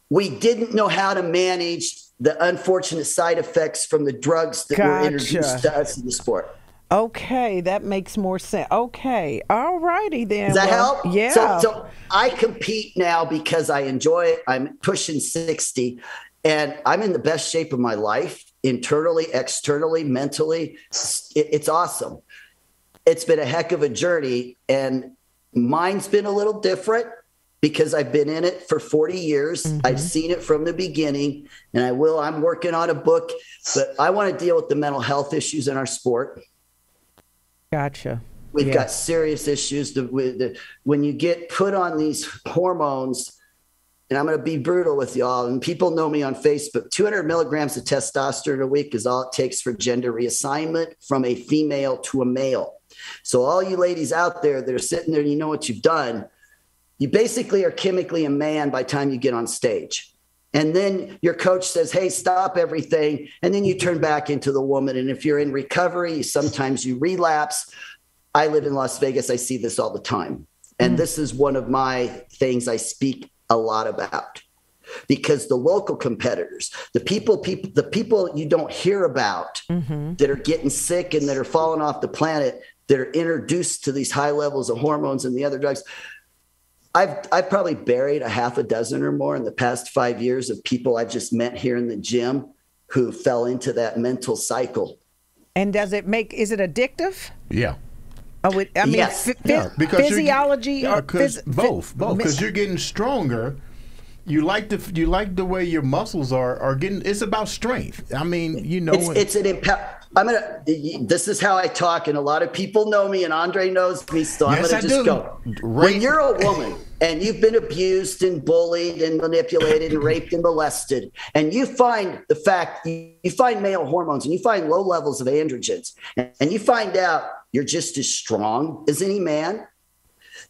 We didn't know how to manage the unfortunate side effects from the drugs that were introduced to us in the sport. Okay, that makes more sense. Okay, all righty then. Does that help? Yeah. So I compete now because I enjoy it. I'm pushing 60, and I'm in the best shape of my life, internally, externally, mentally. It's awesome. It's been a heck of a journey, and mine's been a little different because I've been in it for 40 years. Mm-hmm. I've seen it from the beginning, and I'm working on a book, but I want to deal with the mental health issues in our sport. Gotcha. We've got serious issues when you get put on these hormones, and I'm going to be brutal with y'all, and people know me on Facebook. 200 milligrams of testosterone a week is all it takes for gender reassignment from a female to a male. So all you ladies out there that are sitting there, you know what you've done. You basically are chemically a man by the time you get on stage. And then your coach says, hey, stop everything. And then you turn back into the woman. And if you're in recovery, sometimes you relapse. I live in Las Vegas. I see this all the time. And this is one of my things I speak a lot about, because the local competitors, the people you don't hear about that are getting sick and that are falling off the planet, that are introduced to these high levels of hormones and the other drugs. I've probably buried a half a dozen or more in the past 5 years of people I've just met here in the gym who fell into that mental cycle. And is it addictive? Yeah. Oh, I mean, yes. Because physiology or both. Because you're getting stronger. You like the way your muscles are getting. It's about strength. I mean, you know, it's an impact. This is how I talk, and a lot of people know me, and Andre knows me, so I'm going to just go. When you're a woman and you've been abused and bullied and manipulated and raped and molested, and you find you find male hormones and you find low levels of androgens, and you find out you're just as strong as any man,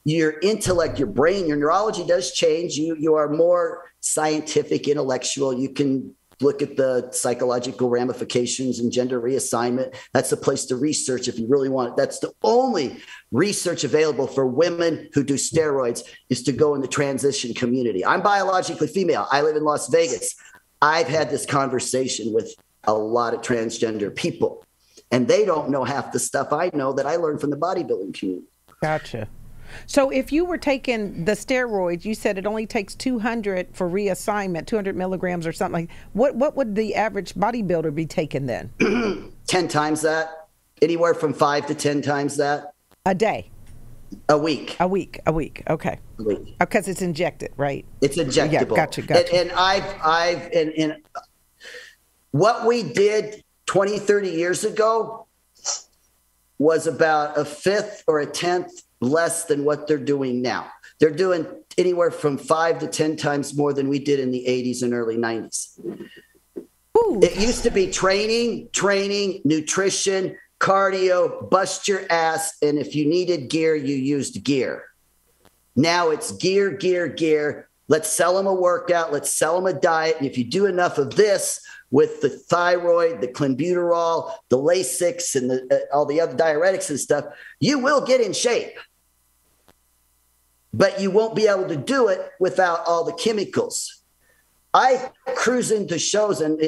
your intellect, your brain, your neurology does change. You are more scientific, intellectual. You can look at the psychological ramifications and gender reassignment. That's the place to research if you really want it. That's the only research available for women who do steroids, is to go in the transition community. I'm biologically female. I live in Las Vegas. I've had this conversation with a lot of transgender people, and they don't know half the stuff I know that I learned from the bodybuilding community. Gotcha. So if you were taking the steroids, you said it only takes 200 for reassignment, 200 milligrams or something. What would the average bodybuilder be taking then? 10 times that. Anywhere from 5 to 10 times that. A day? A week. A week. Okay. A week. Because it's injected, right? It's injectable. Yeah, gotcha. And what we did 20, 30 years ago was about a fifth or a tenth less than what they're doing now. They're doing anywhere from 5 to 10 times more than we did in the 80s and early 90s. Ooh. It used to be training, nutrition, cardio, bust your ass, and if you needed gear, you used gear. Now it's gear. Let's sell them a workout. Let's sell them a diet. And if you do enough of this with the thyroid, the clenbuterol, the Lasix, and all the other diuretics and stuff, you will get in shape. But you won't be able to do it without all the chemicals. I cruise into shows, and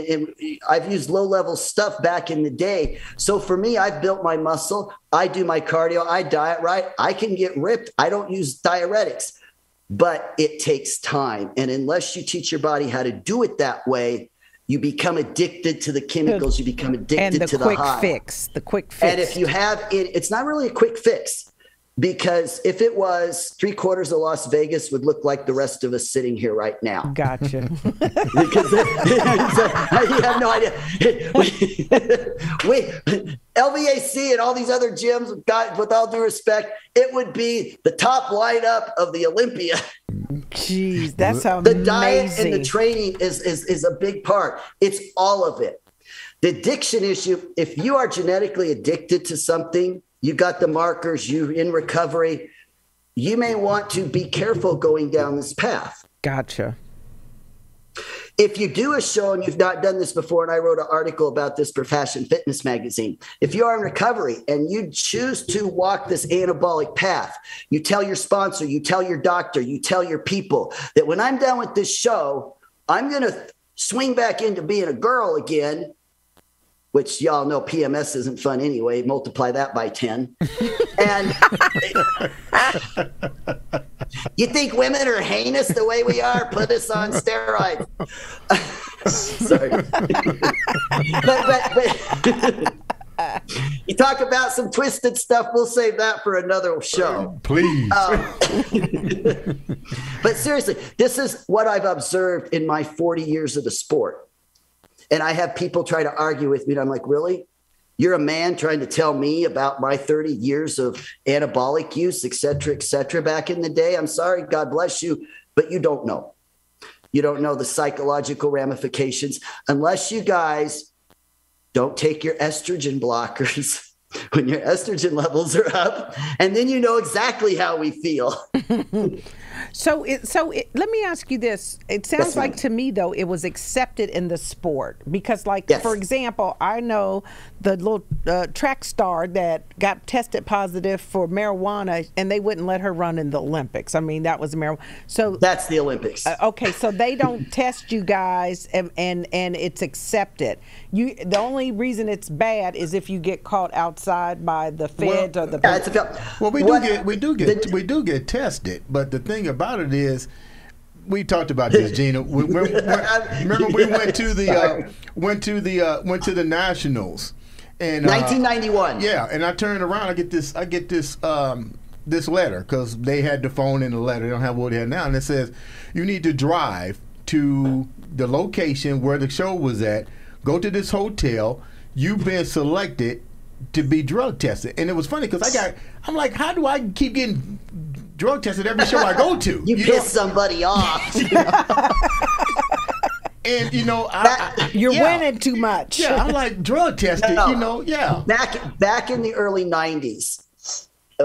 I've used low-level stuff back in the day. So for me, I've built my muscle. I do my cardio. I diet right. I can get ripped. I don't use diuretics. But it takes time. And unless you teach your body how to do it that way, you become addicted to the chemicals. You become addicted to the high. The quick fix. And if you have it, it's not really a quick fix, because if it was, 3/4 of Las Vegas would look like the rest of us sitting here right now. Gotcha. Because you have no idea. LVAC and all these other gyms, with all due respect, it would be the top lineup of the Olympia. Jeez, that's amazing. The diet and the training is a big part. It's all of it. The addiction issue, if you are genetically addicted to something, you got the markers, you're in recovery, you may want to be careful going down this path. Gotcha. If you do a show, and you've not done this before, and I wrote an article about this for Fashion Fitness magazine, if you are in recovery and you choose to walk this anabolic path, you tell your sponsor, you tell your doctor, you tell your people that when I'm done with this show, I'm going to swing back into being a girl again, which y'all know PMS isn't fun anyway. Multiply that by 10. And you think women are heinous the way we are? Put us on steroids. Sorry. but you talk about some twisted stuff. We'll save that for another show. Please. But seriously, this is what I've observed in my 40 years of the sport. And I have people try to argue with me. And I'm like, really? You're a man trying to tell me about my 30 years of anabolic use, et cetera, back in the day? I'm sorry, God bless you, but you don't know. You don't know the psychological ramifications unless you guys don't take your estrogen blockers when your estrogen levels are up, and then you know exactly how we feel. So let me ask you this. It sounds like to me, though, it was accepted in the sport because, like, for example, I know the little track star that got tested positive for marijuana, and they wouldn't let her run in the Olympics. I mean, that was marijuana. So that's the Olympics. Okay, so they don't test you guys, and it's accepted. The only reason it's bad is if you get caught outside by the feds or the. Well, we do get tested, but the thing about it is, we talked about this, Gina. Remember, we went to the nationals, and 1991. Yeah, and I turned around. I get this this letter because they had the phone in the letter. They don't have what they have now, and it says you need to drive to the location where the show was at. Go to this hotel. You've been selected to be drug tested, and it was funny because I'm like, how do I keep getting drug tested every show I go to? You piss somebody off. And you're winning too much. Yeah, I'm like drug tested. No. Back in the early '90s,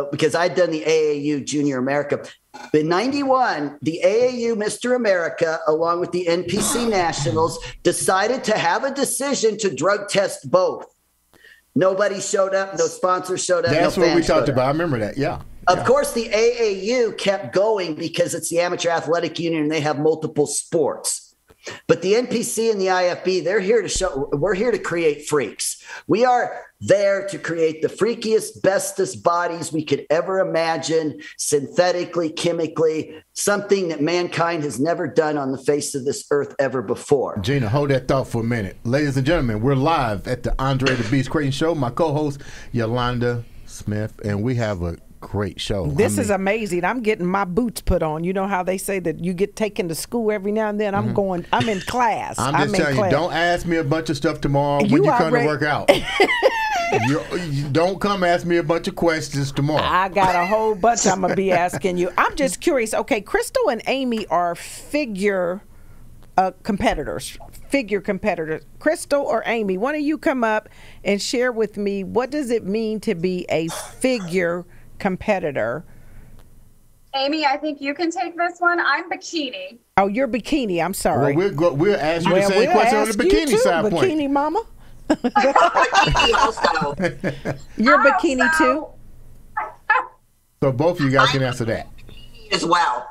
because I'd done the AAU Junior America. In '91, the AAU Mr. America, along with the NPC Nationals, decided to have a decision to drug test both. Nobody showed up. No sponsors showed up. That's what we talked about. I remember that. Yeah. Of course, the AAU kept going because it's the Amateur Athletic Union and they have multiple sports. But the NPC and the IFB, they're here to show, we're here to create freaks. We are there to create the freakiest, bestest bodies we could ever imagine, synthetically, chemically, something that mankind has never done on the face of this earth ever before. Gina, hold that thought for a minute. Ladies and gentlemen, we're live at the Andre The Beast Crayton Show. My co-host, Yolanda Smith, and we have a great show. This is amazing. I'm getting my boots put on. You know how they say that you get taken to school every now and then? I'm in class. I'm just telling you, don't ask me a bunch of stuff tomorrow when you come to work out. You don't come ask me a bunch of questions tomorrow. I got a whole bunch I'm going to be asking you. I'm just curious. Okay, Crystal and Amy are figure competitors. Crystal or Amy, why don't you come up and share with me, what does it mean to be a figure competitor? Amy, I think you can take this one. I'm bikini. Oh, you're bikini. I'm sorry. Well, we'll ask you the same question on the bikini side point. Bikini mama. You're bikini too. So both of you guys can answer that as well.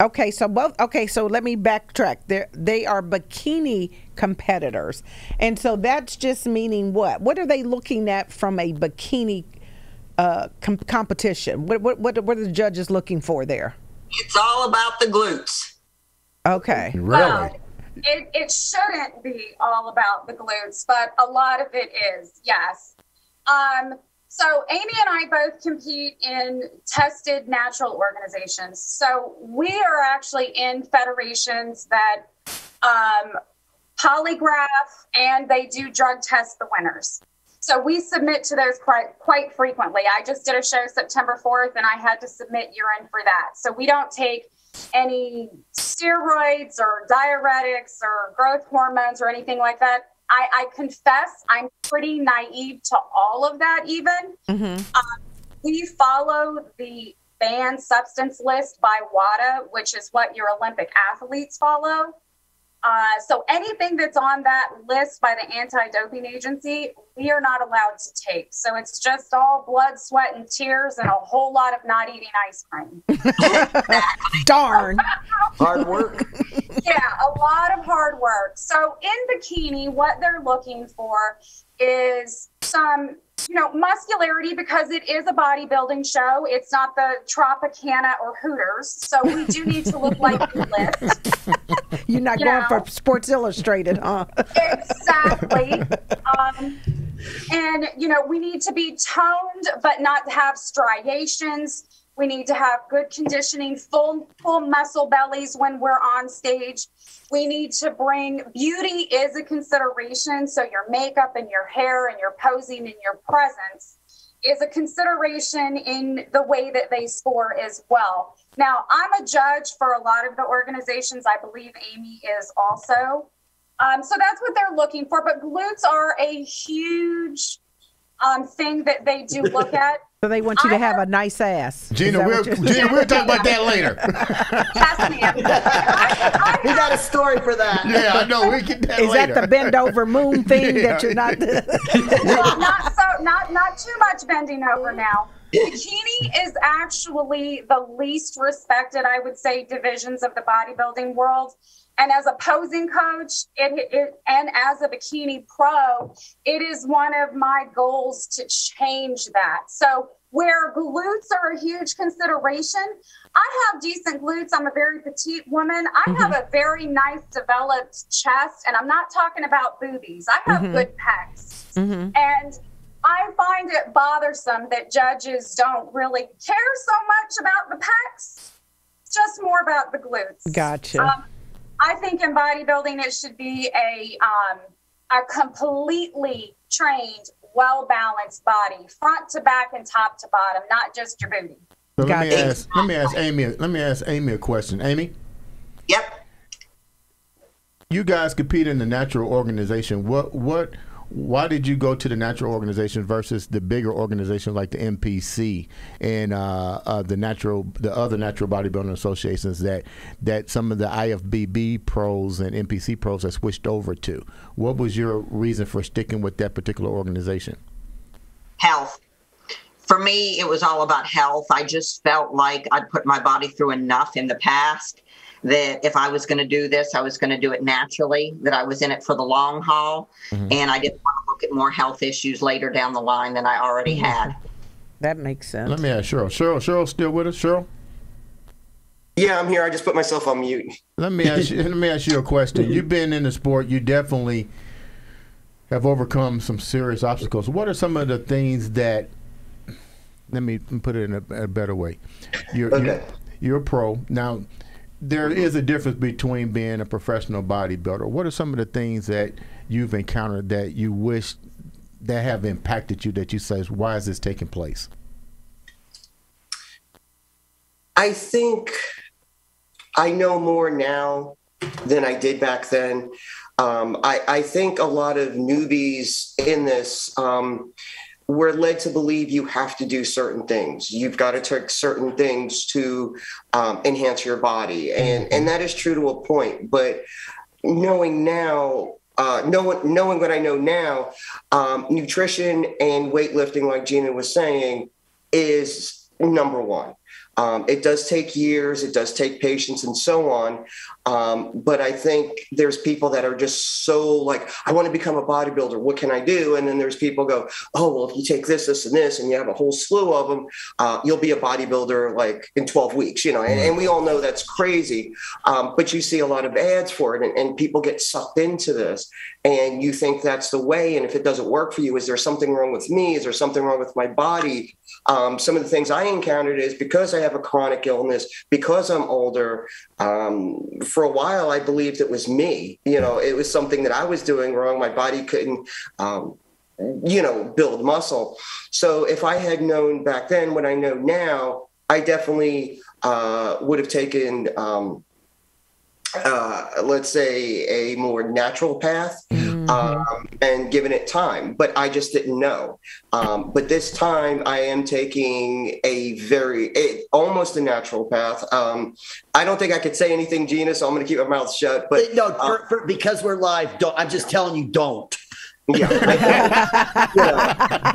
Okay, so let me backtrack. They are bikini competitors, and so that's just meaning what? What are they looking at from a bikini competition? What are the judges looking for there? It's all about the glutes. Okay. Really? Well, it shouldn't be all about the glutes, but a lot of it is, yes. So Amy and I both compete in tested natural organizations. So we are actually in federations that polygraph and they do drug test the winners. So we submit to those quite frequently. I just did a show September 4th, and I had to submit urine for that. So we don't take any steroids or diuretics or growth hormones or anything like that. I confess I'm pretty naive to all of that even. We follow the banned substance list by WADA, which is what your Olympic athletes follow. So anything that's on that list by the anti-doping agency, we are not allowed to take. So it's just all blood, sweat, and tears and a whole lot of not eating ice cream. Darn. Hard work. Yeah, a lot of hard work. So in bikini, what they're looking for is some, muscularity, because it is a bodybuilding show. It's not the Tropicana or Hooters. So we do need to look like we lift. You're not going for Sports Illustrated, huh? Exactly. And, we need to be toned, but not have striations. We need to have good conditioning, full muscle bellies when we're on stage. We need to bring beauty is a consideration. So your makeup and your hair and your posing and your presence is a consideration in the way that they score as well. Now, I'm a judge for a lot of the organizations. I believe Amy is also. So that's what they're looking for. But glutes are a huge thing that they do look at. So they want you to have a nice ass. Gina, we'll talk about that later. We got a story for that. Yeah, I know. We get that later. Is that the bend over moon thing that you're not? Not too much bending over now. Bikini is actually the least respected, I would say, divisions of the bodybuilding world. And as a posing coach and as a bikini pro, it is one of my goals to change that. So where glutes are a huge consideration, I have decent glutes. I'm a very petite woman. I have a very nice developed chest, and I'm not talking about boobies. I have good pecs. And I find it bothersome that judges don't really care so much about the pecs. It's just more about the glutes. Gotcha. I think in bodybuilding, it should be a completely trained, well-balanced body, front to back and top to bottom, not just your booty. So let me ask Amy a question. Amy? Yep. You guys compete in the natural organization. Why did you go to the natural organization versus the bigger organization like the NPC and the other natural bodybuilding associations that some of the IFBB pros and NPC pros have switched over to? What was your reason for sticking with that particular organization? Health. For me, it was all about health. I just felt like I'd put my body through enough in the past that if I was going to do this, I was going to do it naturally, that I was in it for the long haul. And I didn't want to look at more health issues later down the line than I already had. That makes sense. Let me ask Cheryl. Cheryl still with us? Cheryl? Yeah, I'm here. I just put myself on mute. Let me ask you a question. You've been in the sport. You definitely have overcome some serious obstacles. What are some of the things that, let me put it in a better way. You're a pro. Now, there is a difference between being a professional bodybuilder. What are some of the things that you've encountered that you wish that have impacted you, that you say, why is this taking place? I think I know more now than I did back then. I think a lot of newbies in this we're led to believe you have to do certain things. You've got to take certain things to enhance your body. And that is true to a point. But knowing now, knowing what I know now, nutrition and weightlifting, like Gina was saying, is number one. It does take years, it does take patience and so on. But I think there's people that are just so like, I want to become a bodybuilder. What can I do? And then there's people go, oh, well, if you take this, this, and this, and you have a whole slew of them, you'll be a bodybuilder like in 12 weeks, and we all know that's crazy. But you see a lot of ads for it and people get sucked into this and you think that's the way. And if it doesn't work for you, is there something wrong with me? Is there something wrong with my body? Some of the things I encountered is because I have a chronic illness, because I'm older, for a while, I believed it was me. It was something that I was doing wrong. My body couldn't build muscle. So if I had known back then what I know now, I definitely would have taken, let's say, a more natural path and given it time. But I just didn't know. But this time I am taking almost a natural path. I don't think I could say anything, Gina, so I'm going to keep my mouth shut. But no, because we're live, I'm just telling you, don't. Yeah.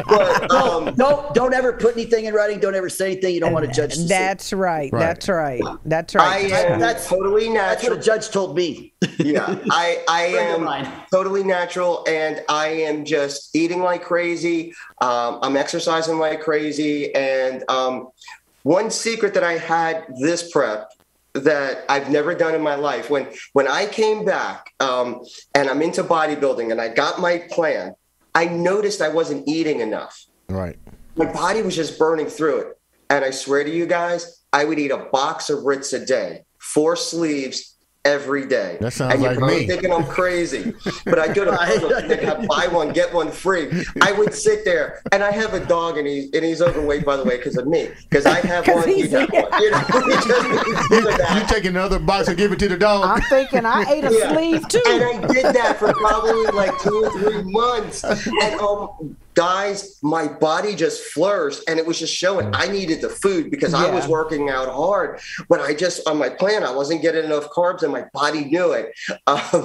But, don't ever put anything in writing. Don't ever say anything you don't want to judge. That's right. That's right. That's I right. am totally natural. That's what a judge told me. Yeah, I am totally natural, and I am just eating like crazy. I'm exercising like crazy, and one secret that I had this prep that I've never done in my life. When I came back and I'm into bodybuilding and I got my plan, I noticed I wasn't eating enough. Right. My body was just burning through it. And I swear to you guys, I would eat a box of Ritz a day, 4 sleeves every day. That sounds and like you're probably me. thinking I'm crazy, but I go to Publix and they have buy one get one free. I would sit there, and I have a dog, and he's overweight, by the way, because of me. Because I have one, he has one. You take another box and give it to the dog. I'm thinking I ate a sleeve too. And I did that for probably like 2 or 3 months, and guys, my body just flourished, and it was just showing I needed the food because I was working out hard, but on my plan, I wasn't getting enough carbs, and my body knew it.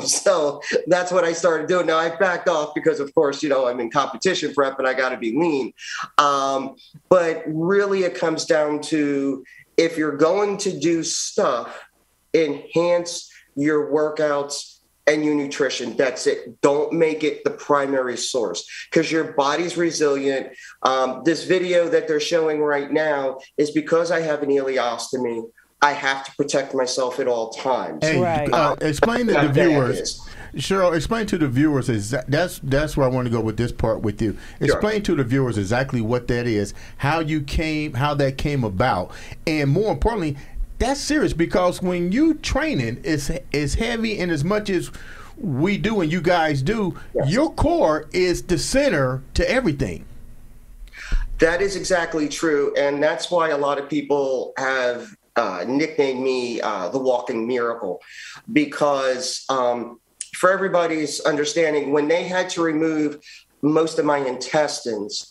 So that's what I started doing. Now I backed off because, of course, I'm in competition prep and I got to be lean. But really it comes down to, if you're going to do stuff, enhance your workouts and your nutrition. That's it. Don't make it the primary source, because your body's resilient. This video that they're showing right now is because I have an ileostomy. I have to protect myself at all times. Hey, explain to the viewers, Cheryl. Explain to the viewers that's where I want to go with this part with you. Explain to the viewers exactly what that is, how that came about, and more importantly, that's serious, because when you training is heavy, and as much as we do and you guys do, your core is the center to everything. That is exactly true, and that's why a lot of people have nicknamed me the Walking Miracle, because for everybody's understanding, when they had to remove most of my intestines,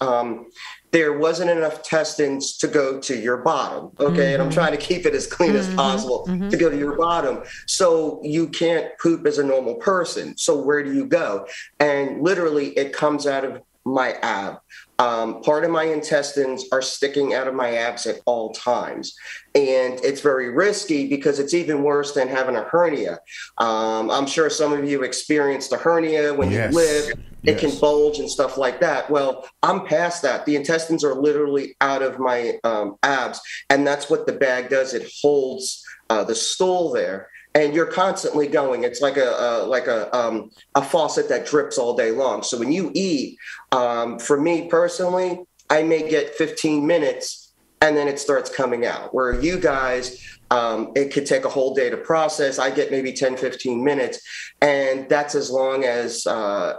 there wasn't enough intestines to go to your bottom. Okay. And I'm trying to keep it as clean as possible to go to your bottom. So you can't poop as a normal person. So where do you go? And literally it comes out of my ab. Part of my intestines are sticking out of my abs at all times. And it's very risky because it's even worse than having a hernia. I'm sure some of you experienced a hernia when you live. It can bulge and stuff like that. Well, I'm past that. The intestines are literally out of my abs. And that's what the bag does. It holds the stool there. And you're constantly going. It's like a faucet that drips all day long. So when you eat, for me personally, I may get 15 minutes and then it starts coming out. Where you guys, it could take a whole day to process. I get maybe 10, 15 minutes. And that's as long as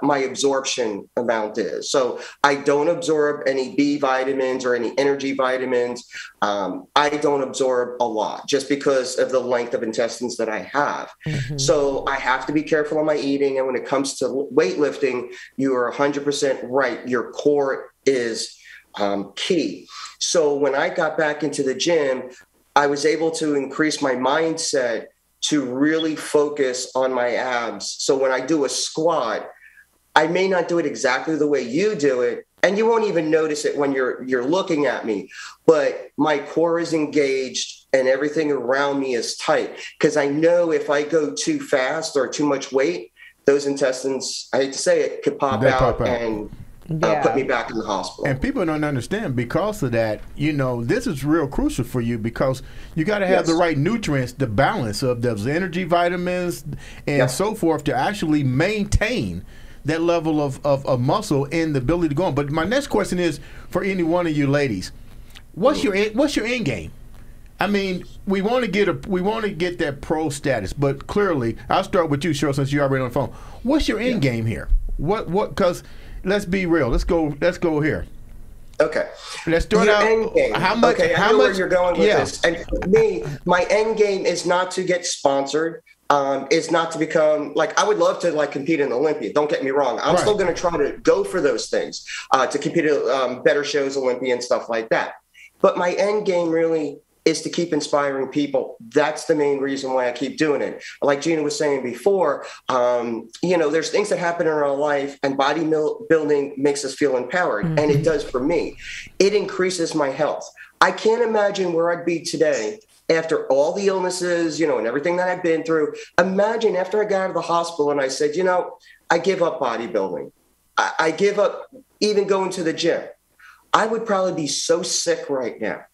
my absorption amount is. So I don't absorb any B vitamins or any energy vitamins. I don't absorb a lot just because of the length of intestines that I have. So I have to be careful on my eating. And when it comes to weightlifting, you are 100% right. Your core is key. So when I got back into the gym, I was able to increase my mindset to really focus on my abs. So when I do a squat, I may not do it exactly the way you do it, and you won't even notice it when you're looking at me, but my core is engaged and everything around me is tight, because I know if I go too fast or too much weight, those intestines, I hate to say it, could pop out and put me back in the hospital. And people don't understand, because of that, this is real crucial for you, because you got to have the right nutrients, the balance of those energy vitamins and so forth, to actually maintain that level of muscle and the ability to go on. But my next question is for any one of you ladies, what's your end game? I mean, we want to get that pro status, but clearly, I'll start with you, Cheryl, since you're already on the phone. What's your end game here? What? Because let's be real. Let's go here. Okay. Let's start Your out. end game. How much? Okay, I how know much? where you're going with yeah. this. And for me, my end game is not to get sponsored. Is not to become like, I would love to like compete in Olympia. Don't get me wrong. I'm still going to try to go for those things to compete at better shows, Olympia and stuff like that. But my end game really is to keep inspiring people. That's the main reason why I keep doing it. Like Gina was saying before, you know, there's things that happen in our life, and bodybuilding makes us feel empowered. And it does for me. It increases my health. I can't imagine where I'd be today after all the illnesses, you know, and everything that I've been through. Imagine after I got out of the hospital and I said, you know, I give up bodybuilding. I give up even going to the gym. I would probably be so sick right now.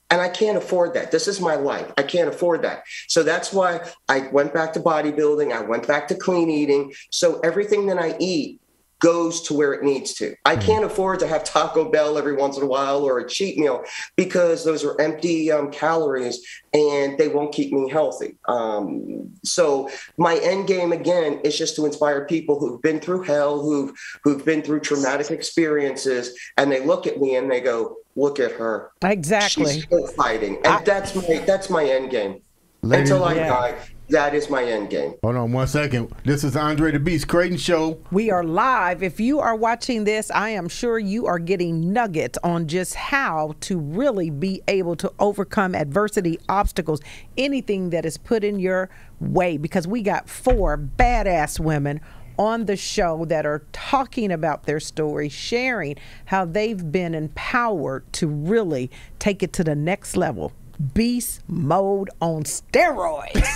And I can't afford that. This is my life. I can't afford that. So that's why I went back to bodybuilding. I went back to clean eating. So everything that I eat goes to where it needs to. I can't afford to have Taco Bell every once in a while or a cheat meal, because those are empty calories and they won't keep me healthy. So my end game, again, is just to inspire people who've been through hell, who've been through traumatic experiences, and they look at me and they go, look at her. Exactly. She's still fighting. And that's my end game. Ladies, until I die. That is my end game. Hold on 1 second. This is Andre the Beast Crayton Show. We are live. If you are watching this, I am sure you are getting nuggets on just how to really be able to overcome adversity, obstacles, anything that is put in your way, because we got 4 badass women on the show that are talking about their story, sharing how they've been empowered to really take it to the next level. Beast mode on steroids.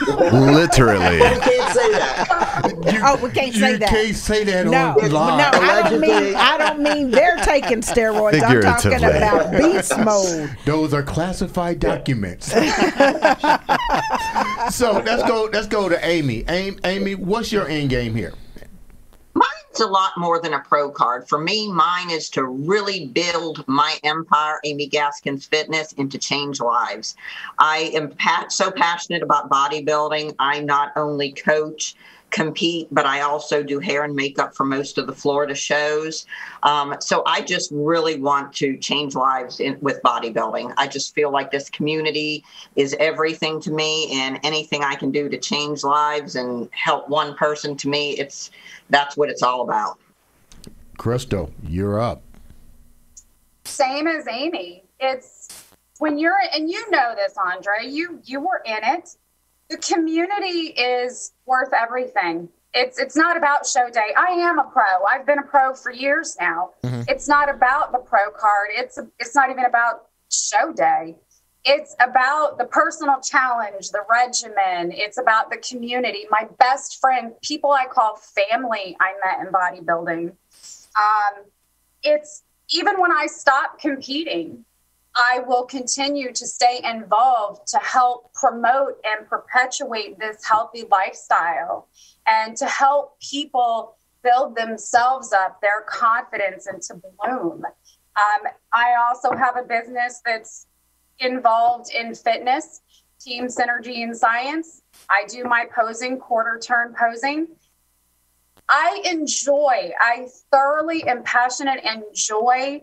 Literally. You can't say that. We can't say that. You can't say that No, on live. no, I don't mean they're taking steroids. I'm talking Figuratively. about beast mode. Those are classified documents. So let's go to Amy. Amy, what's your end game here? Mine's a lot more than a pro card. For me, mine is to really build my empire, Amy Gaskins Fitness, and to change lives. I am so passionate about bodybuilding. I not only coach, compete, but I also do hair and makeup for most of the Florida shows. So I just really want to change lives with bodybuilding. I just feel like this community is everything to me, and anything I can do to change lives and help one person, to me, that's what it's all about. Crystal, you're up. Same as Amy. It's when you're, and you know this, Andre, you were in it. The community is worth everything. It's not about show day. I am a pro. I've been a pro for years now. It's not about the pro card. It's not even about show day. It's about the personal challenge, the regimen. It's about the community. My best friend, people I call family, I met in bodybuilding. It's even when I stop competing, I will continue to stay involved to help promote and perpetuate this healthy lifestyle, and to help people build themselves up, their confidence, and to bloom. I also have a business that's involved in fitness, team synergy and science. I do my posing, quarter turn posing. I thoroughly and passionate enjoy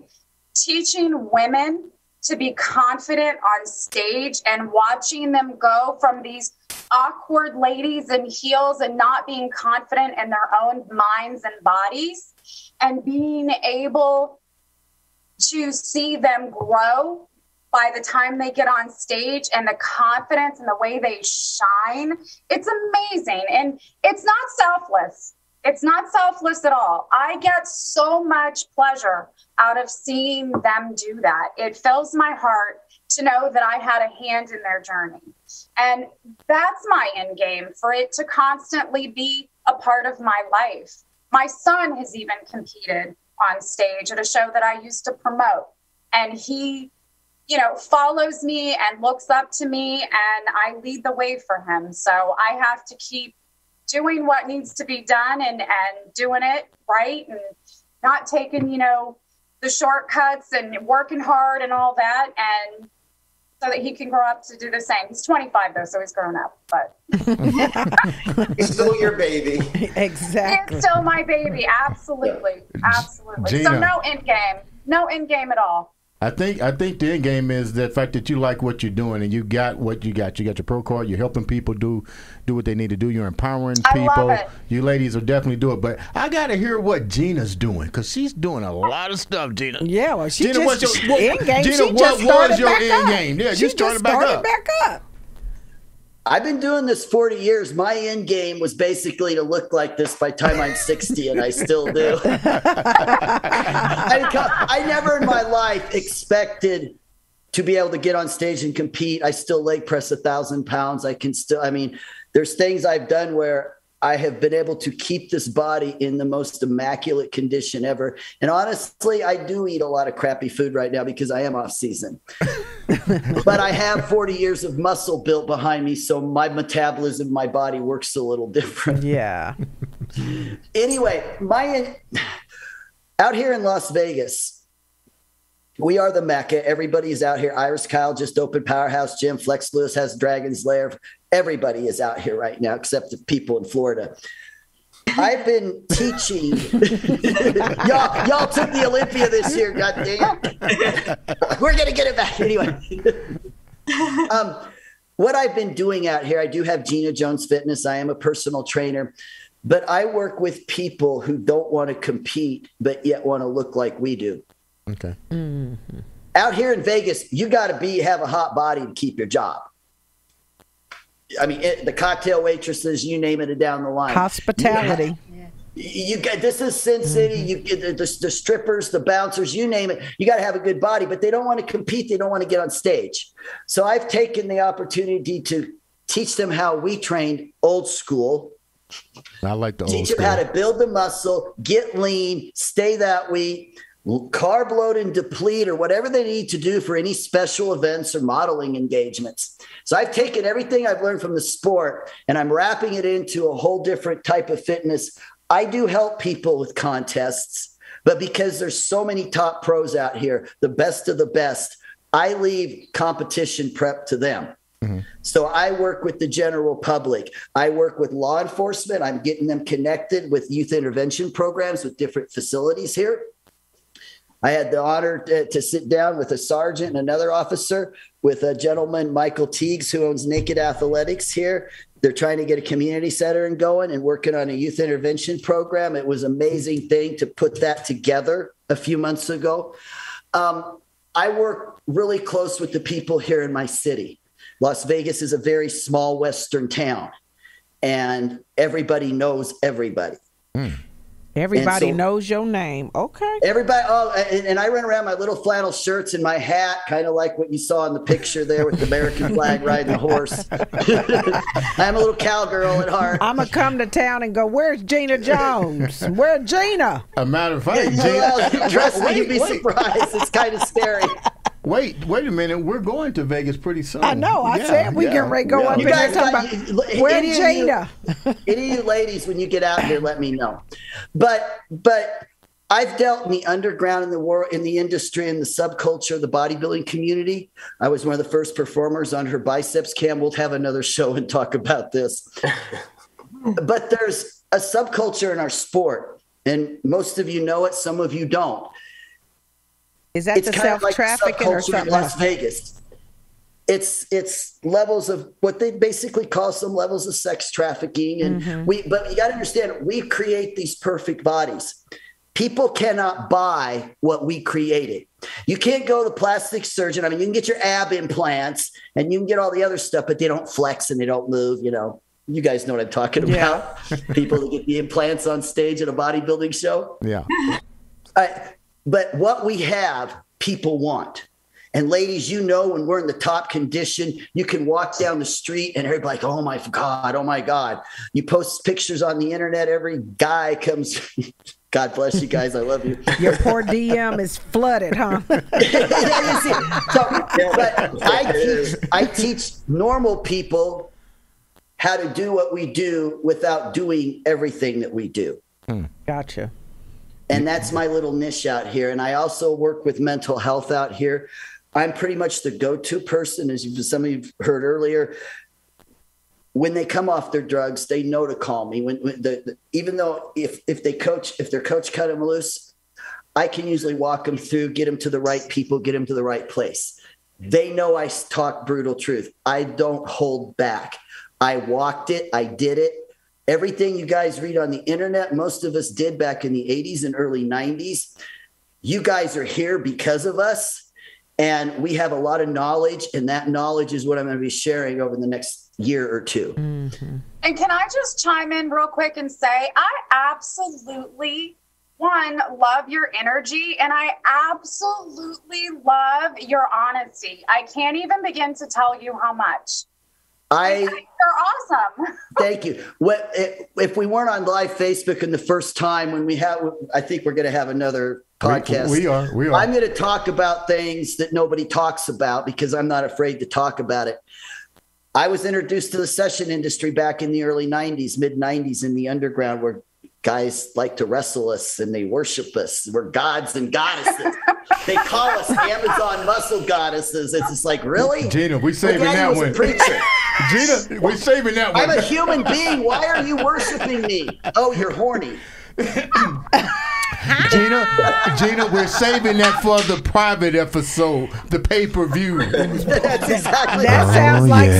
teaching women to be confident on stage and watching them go from these awkward ladies in heels and not being confident in their own minds and bodies, and being able to see them grow by the time they get on stage, and the confidence and the way they shine. It's amazing. And it's not selfless. It's not selfless at all. I get so much pleasure out of seeing them do that. It fills my heart to know that I had a hand in their journey. And that's my end game, for it to constantly be a part of my life. My son has even competed on stage at a show that I used to promote. And he, follows me and looks up to me, and I lead the way for him. So I have to keep doing what needs to be done and doing it right, and not taking, the shortcuts, and working hard and all that. And so that he can grow up to do the same. He's 25 though, so he's grown up, but He's still your baby. Exactly. it's still my baby. Absolutely. Absolutely. Gina. So no end game. No end game at all. I think the end game is the fact that you like what you're doing and you got what you got. You got your pro card. You're helping people do what they need to do. You're empowering people. I love it. You ladies will definitely do it. But I got to hear what Gina's doing because she's doing a lot of stuff, Gina. Yeah, well, she Gina, just what's your end game. Gina, She what just started was your back end up. game? Yeah, She you started back up. back up. I've been doing this 40 years. My end game was basically to look like this by the time I'm 60, and I still do. I never in my life expected to be able to get on stage and compete. I still leg press 1,000 pounds. There's things I've done where I have been able to keep this body in the most immaculate condition ever. And honestly, I do eat a lot of crappy food right now because I am off season. But I have 40 years of muscle built behind me, so my metabolism, my body works a little different. Yeah. Anyway, out here in Las Vegas, we are the Mecca. Everybody's out here. Iris Kyle just opened Powerhouse Gym. Flex Lewis has Dragon's Lair. Everybody is out here right now, except the people in Florida. I've been teaching. y'all took the Olympia this year. Goddamn. We're gonna get it back anyway. What I've been doing out here, I do have Gina Jones Fitness. I am a personal trainer, but I work with people who don't want to compete, but yet want to look like we do. Okay. Mm-hmm. Out here in Vegas, you got to have a hot body to keep your job. I mean, the cocktail waitresses, you name it, down the line. Hospitality. This is Sin City. You get the strippers, the bouncers, you name it. You got to have a good body, but they don't want to compete. They don't want to get on stage. So I've taken the opportunity to teach them how we trained old school. I like the old Teach school. them how to build the muscle, get lean, stay that way, carb load and deplete, or whatever they need to do for any special events or modeling engagements. So I've taken everything I've learned from the sport and I'm wrapping it into a whole different type of fitness. I do help people with contests, but because there's so many top pros out here, the best of the best, I leave competition prep to them. Mm-hmm. So I work with the general public. I work with law enforcement. I'm getting them connected with youth intervention programs with different facilities here. I had the honor to sit down with a sergeant and another officer with a gentleman, Michael Teagues, who owns Naked Athletics here. They're trying to get a community center and going and working on a youth intervention program. It was an amazing thing to put that together a few months ago. I work really close with the people here in my city. Las Vegas is a very small Western town, and everybody knows everybody. Mm. Everybody knows your name. Okay. Everybody. Oh, and I run around my little flannel shirts and my hat, kind of like what you saw in the picture there with the American flag riding the horse. I'm a little cowgirl at heart. I'm going to come to town and go, where's Gina Jones? Where's Gina? A matter of fact, Gina. Trust me, you'd be surprised. It's kind of scary. Wait a minute. We're going to Vegas pretty soon. I know. I said we get ready to go up in there talking about where's Gina? Any of you ladies, when you get out here, let me know. But I've dealt in the underground in the world, in the industry, in the subculture, the bodybuilding community. I was one of the first performers on her biceps cam. We'll have another show and talk about this. But there's a subculture in our sport, and most of you know it. Some of you don't. Is that the self-trafficking or something? In Las Vegas. It's levels of what they basically call some levels of sex trafficking. And but you got to understand, we create these perfect bodies. People cannot buy what we created. You can't go to the plastic surgeon. I mean, you can get your ab implants and you can get all the other stuff, but they don't flex and they don't move, you know. You guys know what I'm talking about. People that get the implants on stage at a bodybuilding show. Yeah. But what we have, people want. And ladies, you know, when we're in the top condition, you can walk down the street and everybody's like, oh my God. You post pictures on the internet, every guy comes, God bless you guys, I love you. Your poor DM is flooded, huh? But I teach normal people how to do what we do without doing everything that we do. Gotcha. And that's my little niche out here. And I also work with mental health out here. I'm pretty much the go-to person, as some of you heard earlier. When they come off their drugs, they know to call me. Even though if their coach cut them loose, I can usually walk them through, get them to the right people, get them to the right place. They know I talk brutal truth. I don't hold back. I walked it. I did it. Everything you guys read on the internet, most of us did back in the 80s and early 90s. You guys are here because of us. And we have a lot of knowledge, and that knowledge is what I'm going to be sharing over the next year or two. Mm-hmm. And can I just chime in real quick and say, I absolutely, love your energy, and I absolutely love your honesty. I can't even begin to tell you how much. You're awesome. Thank you. If we weren't on live Facebook in the first time when I think we're going to have another podcast. We are. I'm going to talk about things that nobody talks about because I'm not afraid to talk about it. I was introduced to the session industry back in the early 90s, mid 90s in the underground, where guys like to wrestle us and they worship us. We're gods and goddesses. They call us Amazon muscle goddesses. It's just like, really? Gina, we saving that one. Gina, we're saving that one. I'm a human being. Why are you worshiping me? Oh, you're horny. Gina, we're saving that for the private episode, the pay-per-view. That's exactly. That sounds like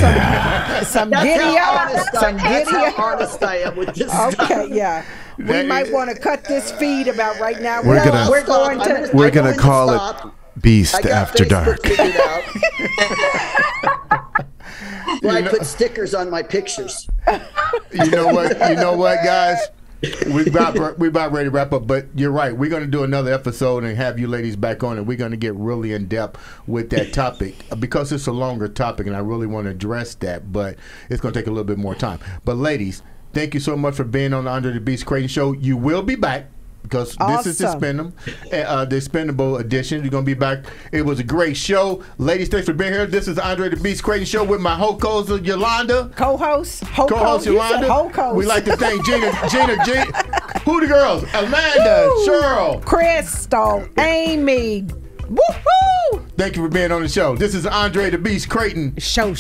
some giddy up. That's how honest I am with this. Okay, yeah. We might want to cut this feed about right now. We're gonna call it Beast After Dark. Well, I put stickers on my pictures. You know what, guys? We about ready to wrap up, but you're right. We're going to do another episode and have you ladies back on, and we're going to get really in depth with that topic because it's a longer topic, and I really want to address that, but it's going to take a little bit more time. But ladies, thank you so much for being on the Andre the Beast Crayton show. You will be back because this is the Expendable edition. You're going to be back. It was a great show. Ladies, thanks for being here. This is Andre the Beast Crayton show with my co-host Yolanda. Co-host Yolanda. We like to thank Gina. Who the girls? Amanda, Cheryl, Crystal, Amy. Woo-hoo! Thank you for being on the show. This is Andre the Beast Crayton. Show.